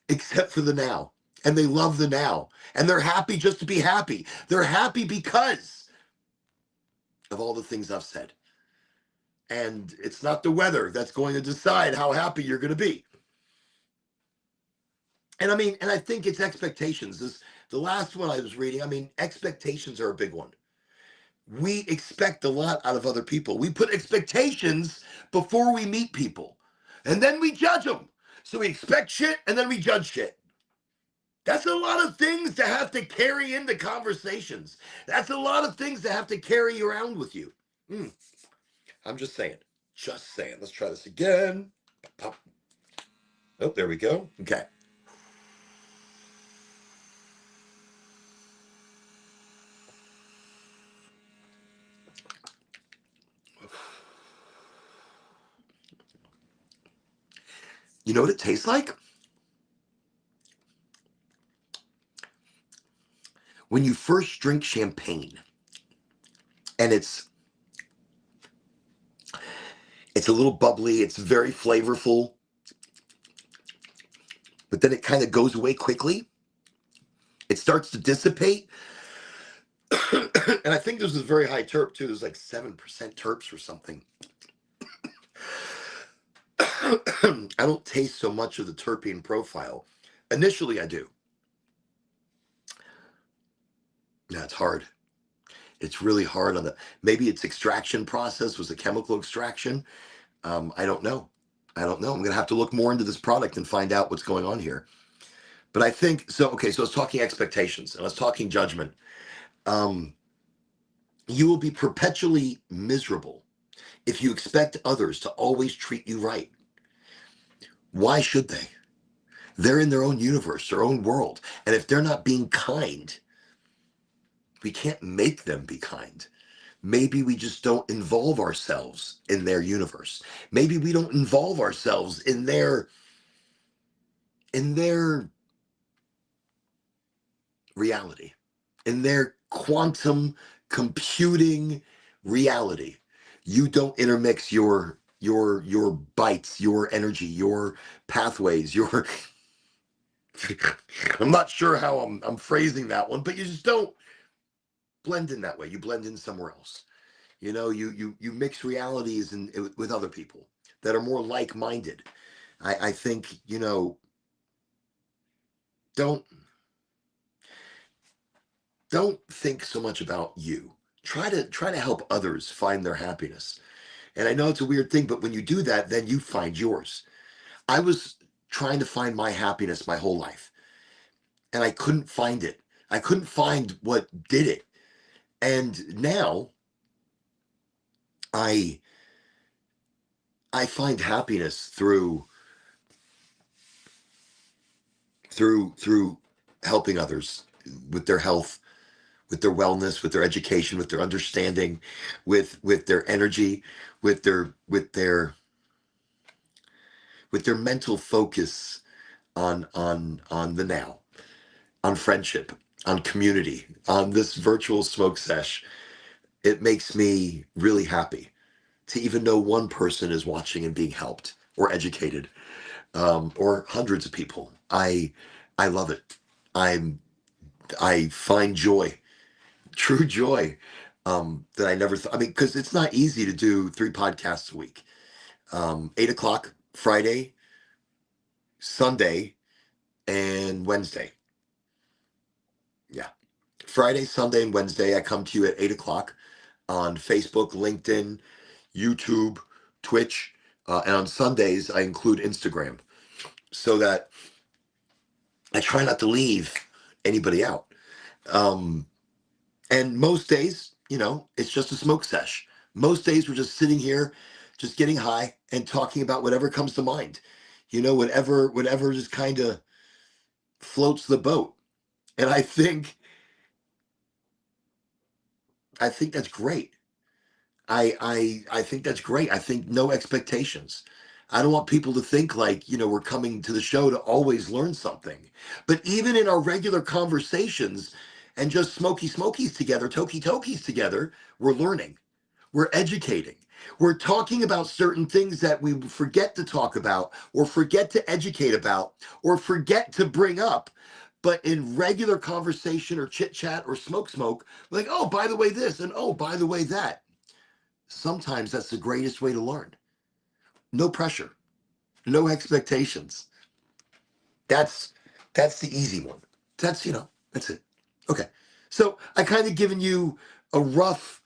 except for the now. And they love the now. And they're happy just to be happy. They're happy because of all the things I've said. And it's not the weather that's going to decide how happy you're going to be. And I mean, and I think it's expectations. The last one I was reading, I mean, expectations are a big one. We expect a lot out of other people. We put expectations before we meet people. And then we judge them. So we expect shit and then we judge shit. That's a lot of things to have to carry into conversations. That's a lot of things to have to carry around with you. I'm just saying. Just saying. Let's try this again. Oh, there we go. Okay. You know what it tastes like? When you first drink champagne and it's a little bubbly, it's very flavorful, but then it kind of goes away quickly. It starts to dissipate. And I think this is very high terp too. There's like 7% terps or something. I don't taste so much of the terpene profile. Initially, I do. Yeah, it's hard. It's really hard on the, maybe its extraction process was a chemical extraction. I don't know. I don't know. I'm going to have to look more into this product and find out what's going on here. But I think, so, okay, so let's talking expectations and let's talking judgment. You will be perpetually miserable if you expect others to always treat you right. Why should they? They're in their own universe, their own world. And if they're not being kind, we can't make them be kind. Maybe we just don't involve ourselves in their universe. Maybe we don't involve ourselves in their reality, in their quantum computing reality. You don't intermix your bytes, your energy, your pathways, your I'm not sure how I'm phrasing that one, but you just don't blend in that way. You blend in somewhere else. You know, you mix realities with other people that are more like-minded. I think, you know, don't think so much about you. Try to help others find their happiness. And I know it's a weird thing, but when you do that, then you find yours. I was trying to find my happiness my whole life, and I couldn't find it. I couldn't find what did it. And now I find happiness through helping others with their health, with their wellness, with their education, with their understanding, with their energy, with their mental focus on the now, on friendship, on community, on this virtual smoke sesh. It makes me really happy to even know one person is watching and being helped or educated, or hundreds of people. I love it. I find joy, true joy, that I never thought. I mean, because it's not easy to do 3 podcasts a week. 8 o'clock Friday, Sunday, and Wednesday. Yeah. Friday, Sunday, and Wednesday, I come to you at 8 o'clock on Facebook, LinkedIn, YouTube, Twitch, and on Sundays, I include Instagram so that I try not to leave anybody out. And most days, you know, it's just a smoke sesh. Most days, we're just sitting here, just getting high and talking about whatever comes to mind. You know, whatever just kind of floats the boat. And I think that's great. I think that's great. I think no expectations. I don't want people to think like, we're coming to the show to always learn something. But even in our regular conversations and just smokies together, tokies together, we're learning, we're educating. We're talking about certain things that we forget to talk about or forget to educate about or forget to bring up. But in regular conversation or chit chat or smoke, like, oh, by the way, this, and oh, by the way, that. Sometimes that's the greatest way to learn. No pressure, no expectations. That's the easy one. That's it. Okay. So I kind of given you a rough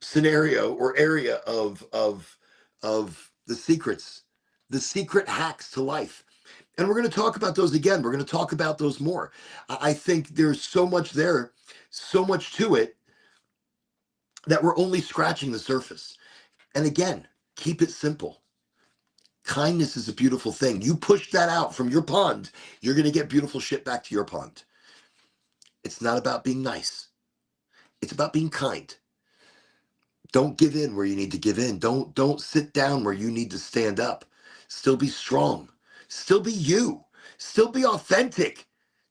scenario or area of the secrets, the secret hacks to life. And we're going to talk about those again. We're going to talk about those more. I think there's so much there, so much to it, that we're only scratching the surface. And again, keep it simple. Kindness is a beautiful thing. You push that out from your pond, you're going to get beautiful shit back to your pond. It's not about being nice. It's about being kind. Don't give in where you need to give in. Don't sit down where you need to stand up. Still be strong. Still be you. Still be authentic.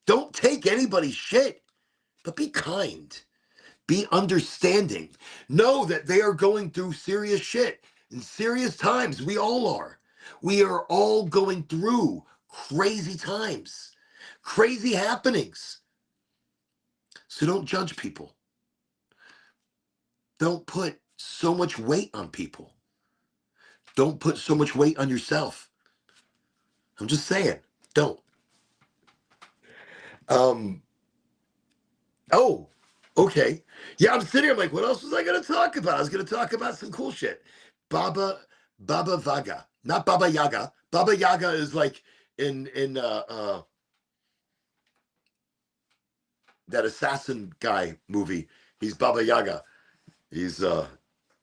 Don't take anybody's shit, but be kind. Be understanding. Know that they are going through serious shit in serious times. We all are. We are all going through crazy times, crazy happenings. So don't judge people. Don't put so much weight on people. Don't put so much weight on yourself. I'm just saying, don't. Um, oh, okay. Yeah, I'm sitting here, I'm like, what else was I gonna talk about? I was gonna talk about some cool shit. Baba Baba Vaga. Not Baba Yaga. Baba Yaga is like in that assassin guy movie. He's Baba Yaga. He's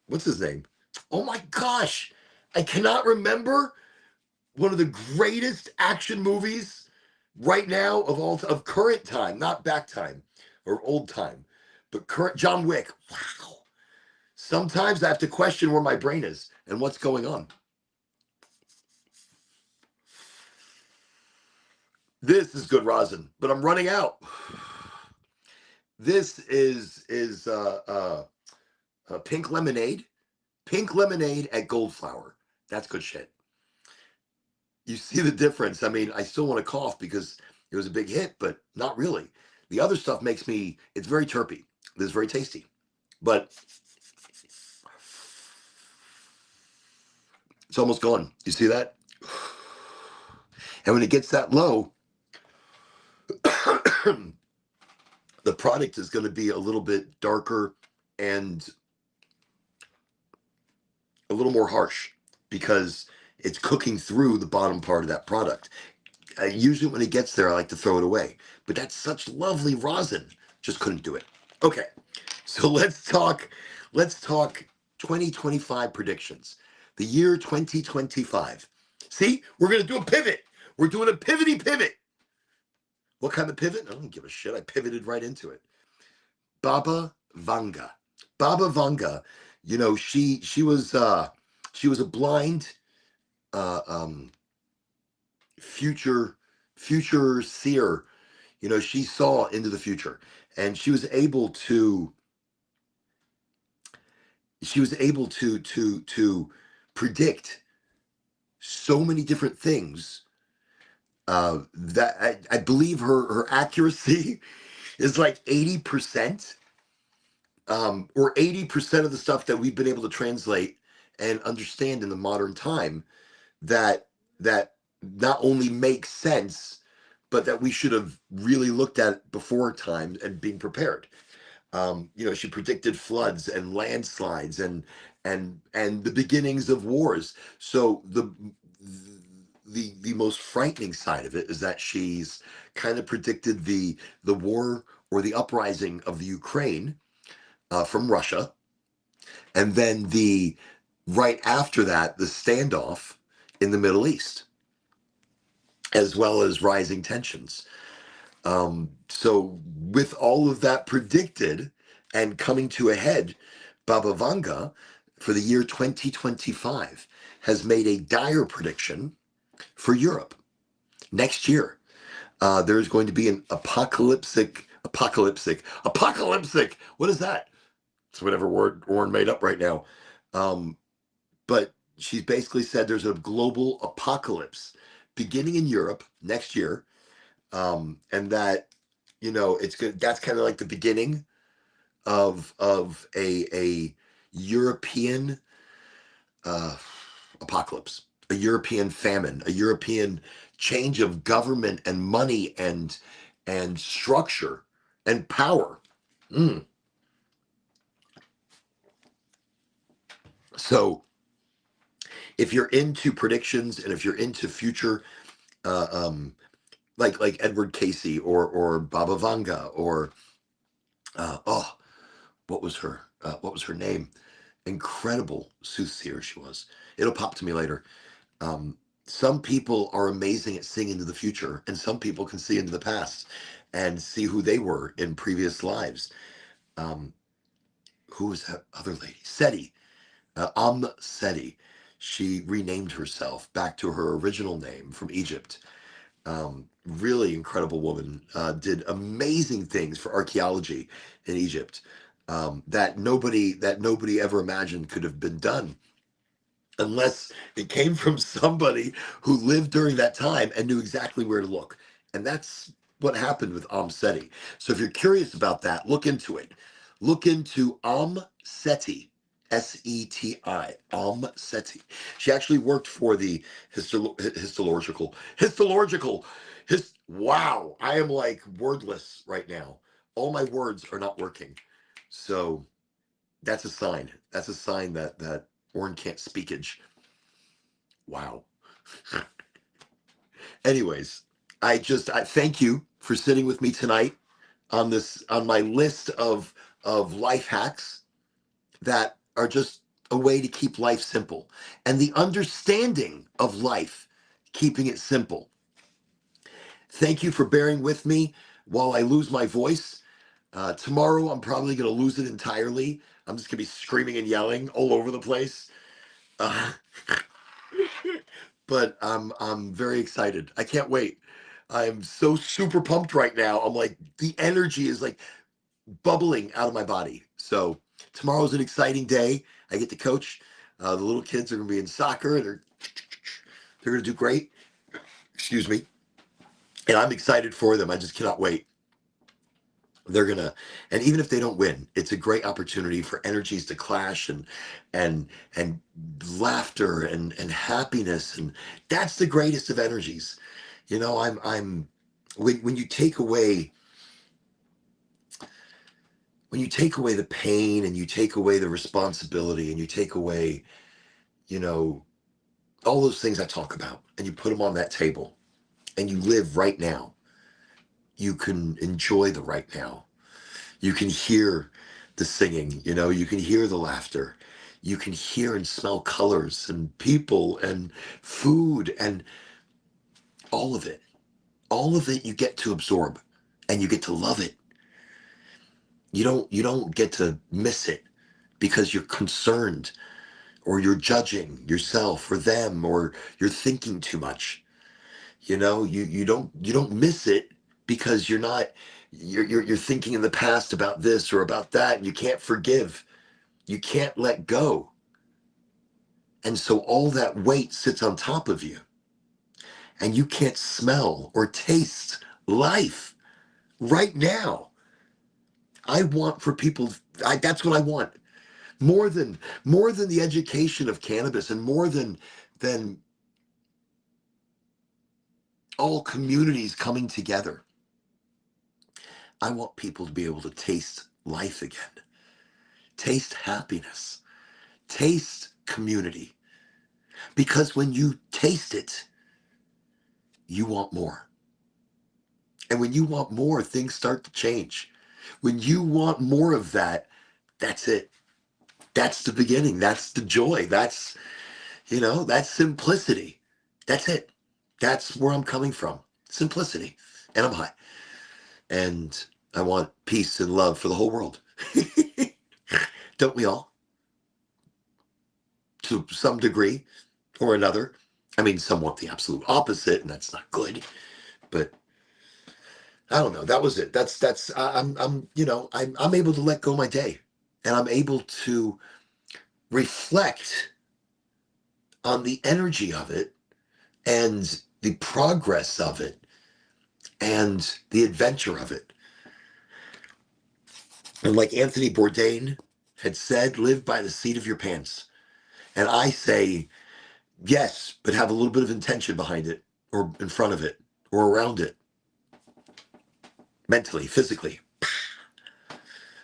what's his name? Oh my gosh. I cannot remember one of the greatest action movies right now of current time, not back time or old time, but current. John Wick. Wow. Sometimes I have to question where my brain is and what's going on. This is good rosin, but I'm running out. This is pink lemonade. Pink lemonade at Goldflower. That's good shit. You see the difference. I mean, I still want to cough because it was a big hit, but not really. The other stuff makes me, it's very terpy. It's very tasty. But it's almost gone. You see that? And when it gets that low, the product is going to be a little bit darker and a little more harsh because it's cooking through the bottom part of that product. Usually when it gets there, I like to throw it away. But that's such lovely rosin. Just couldn't do it. Okay, so let's talk 2025 predictions. The year 2025. See, we're going to do a pivot. We're doing a pivot. What kind of pivot? I don't give a shit. I pivoted right into it. Baba Vanga. Baba Vanga, she was a blind future seer. She saw into the future, and she was able to predict so many different things, that I believe her accuracy is like 80%, or 80% of the stuff that we've been able to translate and understand in the modern time, that not only makes sense, but that we should have really looked at before time and being prepared. She predicted floods and landslides and the beginnings of wars. So the most frightening side of it is that she's kind of predicted the war or the uprising of the Ukraine, from Russia, and then the right after that the standoff in the Middle East, as well as rising tensions. So with all of that predicted and coming to a head, Baba Vanga for the year 2025 has made a dire prediction for Europe. Next year, there's going to be an apocalyptic. What is that? It's whatever word Warren made up right now. But she's basically said there's a global apocalypse beginning in Europe next year, and that it's good. That's kind of like the beginning of a European uh, apocalypse, a European famine, a European change of government and money and structure and power. Mm. So if you're into predictions and if you're into future, uh, um, like Edward Casey or Baba Vanga or oh, what was her name? Incredible soothsayer she was. It'll pop to me later. Um, some people are amazing at seeing into the future, and some people can see into the past and see who they were in previous lives. Um, who was that other lady? Seti, Seti. She renamed herself back to her original name from Egypt. Really incredible woman. Did amazing things for archaeology in Egypt that nobody ever imagined could have been done unless it came from somebody who lived during that time and knew exactly where to look. And that's what happened with Seti. So if you're curious about that, look into it. Look into Seti, Seti, Seti. She actually worked for the wow, I am like wordless right now. All my words are not working. So that's a sign. That's a sign that Orrin can't speakage. Wow. Anyways, I thank you for sitting with me tonight on my list of life hacks that are just a way to keep life simple and the understanding of life, keeping it simple. Thank you for bearing with me while I lose my voice. Tomorrow, I'm probably going to lose it entirely. I'm just going to be screaming and yelling all over the place. Uh, but I'm very excited. I can't wait. I'm so super pumped right now. I'm like the energy is like bubbling out of my body. So tomorrow's an exciting day. I get to coach. The little kids are going to be in soccer. They're going to do great. Excuse me. And I'm excited for them. I just cannot wait. They're gonna, and even if they don't win, it's a great opportunity for energies to clash and laughter and happiness, and that's the greatest of energies. I'm when you take away the pain and you take away the responsibility and you take away you know all those things I talk about and you put them on that table and you live right now, you can enjoy the right now. You can hear the singing, you can hear the laughter. You can hear and smell colors and people and food and all of it. All of it you get to absorb and you get to love it. You don't get to miss it because you're concerned or you're judging yourself or them or you're thinking too much. You don't miss it because you're thinking in the past about this or about that and you can't forgive. You can't let go. And so all that weight sits on top of you and you can't smell or taste life right now. I want for people, that's what I want. More than the education of cannabis and more than all communities coming together. I want people to be able to taste life again, taste happiness, taste community. Because when you taste it, you want more. And when you want more, things start to change. When you want more of that, that's it. That's the beginning. That's the joy. That's simplicity. That's it. That's where I'm coming from. Simplicity. And I'm high. And I want peace and love for the whole world. Don't we all? to some degree or another. I mean, some want the absolute opposite, and that's not good. But I don't know. That was it. I'm I'm able to let go my day, and I'm able to reflect on the energy of it and the progress of it and the adventure of it. And like Anthony Bourdain had said, live by the seat of your pants. And I say, yes, but have a little bit of intention behind it or in front of it or around it, mentally, physically.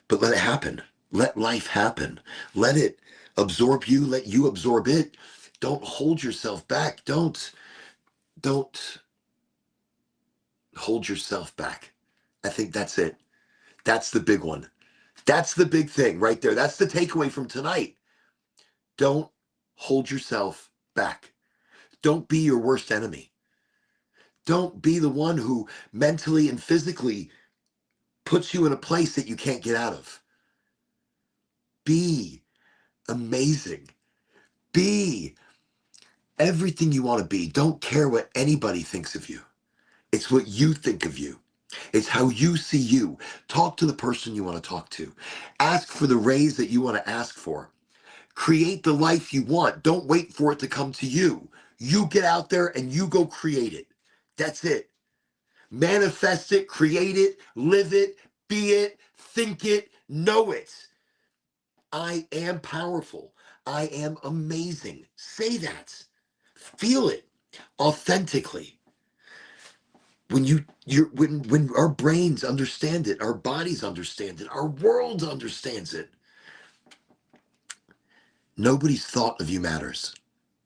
But let it happen. Let life happen. Let it absorb you. Let you absorb it. Don't hold yourself back. Don't hold yourself back. I think that's it. That's the big one. That's the big thing right there. That's the takeaway from tonight. Don't hold yourself back. Don't be your worst enemy. Don't be the one who mentally and physically puts you in a place that you can't get out of. Be amazing. Be everything you want to be. Don't care what anybody thinks of you. It's what you think of you. It's how you see you. Talk to the person you want to talk to. Ask for the raise that you want to ask for. Create the life you want. Don't wait for it to come to you. You get out there and you go create it. That's it. Manifest it, create it, live it, be it, think it, know it. I am powerful. I am amazing. Say that. Feel it authentically. When our brains understand it, our bodies understand it, our world understands it. Nobody's thought of you matters.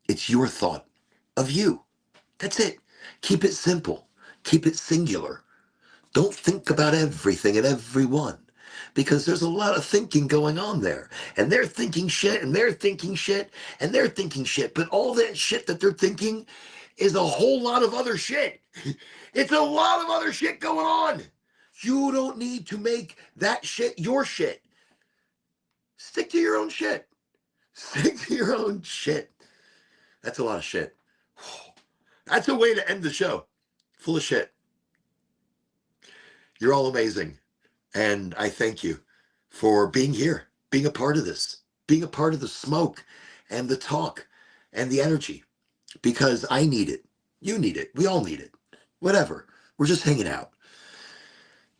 It's your thought of you. That's it. Keep it simple. Keep it singular. Don't think about everything and everyone because there's a lot of thinking going on there. And they're thinking shit and they're thinking shit and they're thinking shit. But all that shit that they're thinking is a whole lot of other shit. It's a lot of other shit going on. You don't need to make that shit your shit. Stick to your own shit. Stick to your own shit. That's a lot of shit. That's a way to end the show. Full of shit. You're all amazing. And I thank you for being here, being a part of this, being a part of the smoke and the talk and the energy, because I need it. You need it. We all need it. Whatever. We're just hanging out.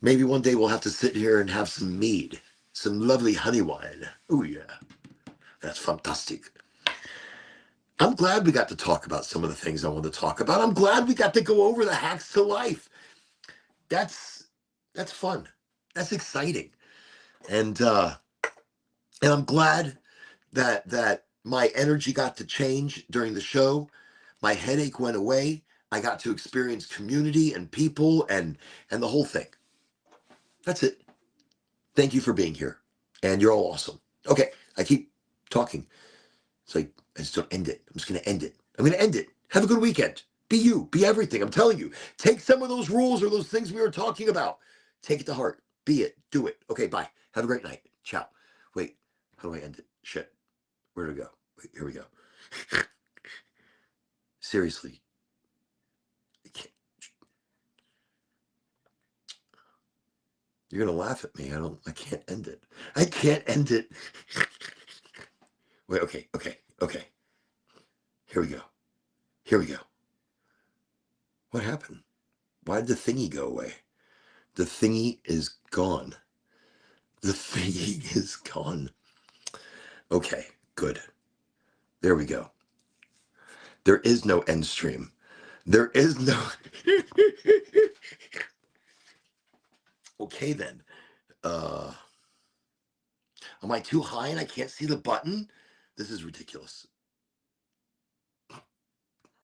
Maybe one day we'll have to sit here and have some mead, some lovely honey wine. Oh, yeah. That's fantastic. I'm glad we got to talk about some of the things I want to talk about. I'm glad we got to go over the hacks to life. That's fun. That's exciting. And I'm glad that my energy got to change during the show. My headache went away. I got to experience community and people and the whole thing. That's it. Thank you for being here. And you're all awesome. Okay, I keep talking. It's like I just don't end it. I'm just gonna end it. I'm gonna end it. Have a good weekend. Be you, be everything. I'm telling you. Take some of those rules or those things we were talking about. Take it to heart. Be it. Do it. Okay, bye. Have a great night. Ciao. Wait, how do I end it? Shit. Where did it go? Wait, here we go. Seriously. I can't. You're gonna laugh at me. I can't end it. I can't end it. Wait, okay. Here we go. Here we go. What happened? Why did the thingy go away? The thingy is gone. The thingy is gone. Okay, good. There we go. There is no end stream. There is no. Okay then. Am I too high and I can't see the button? This is ridiculous.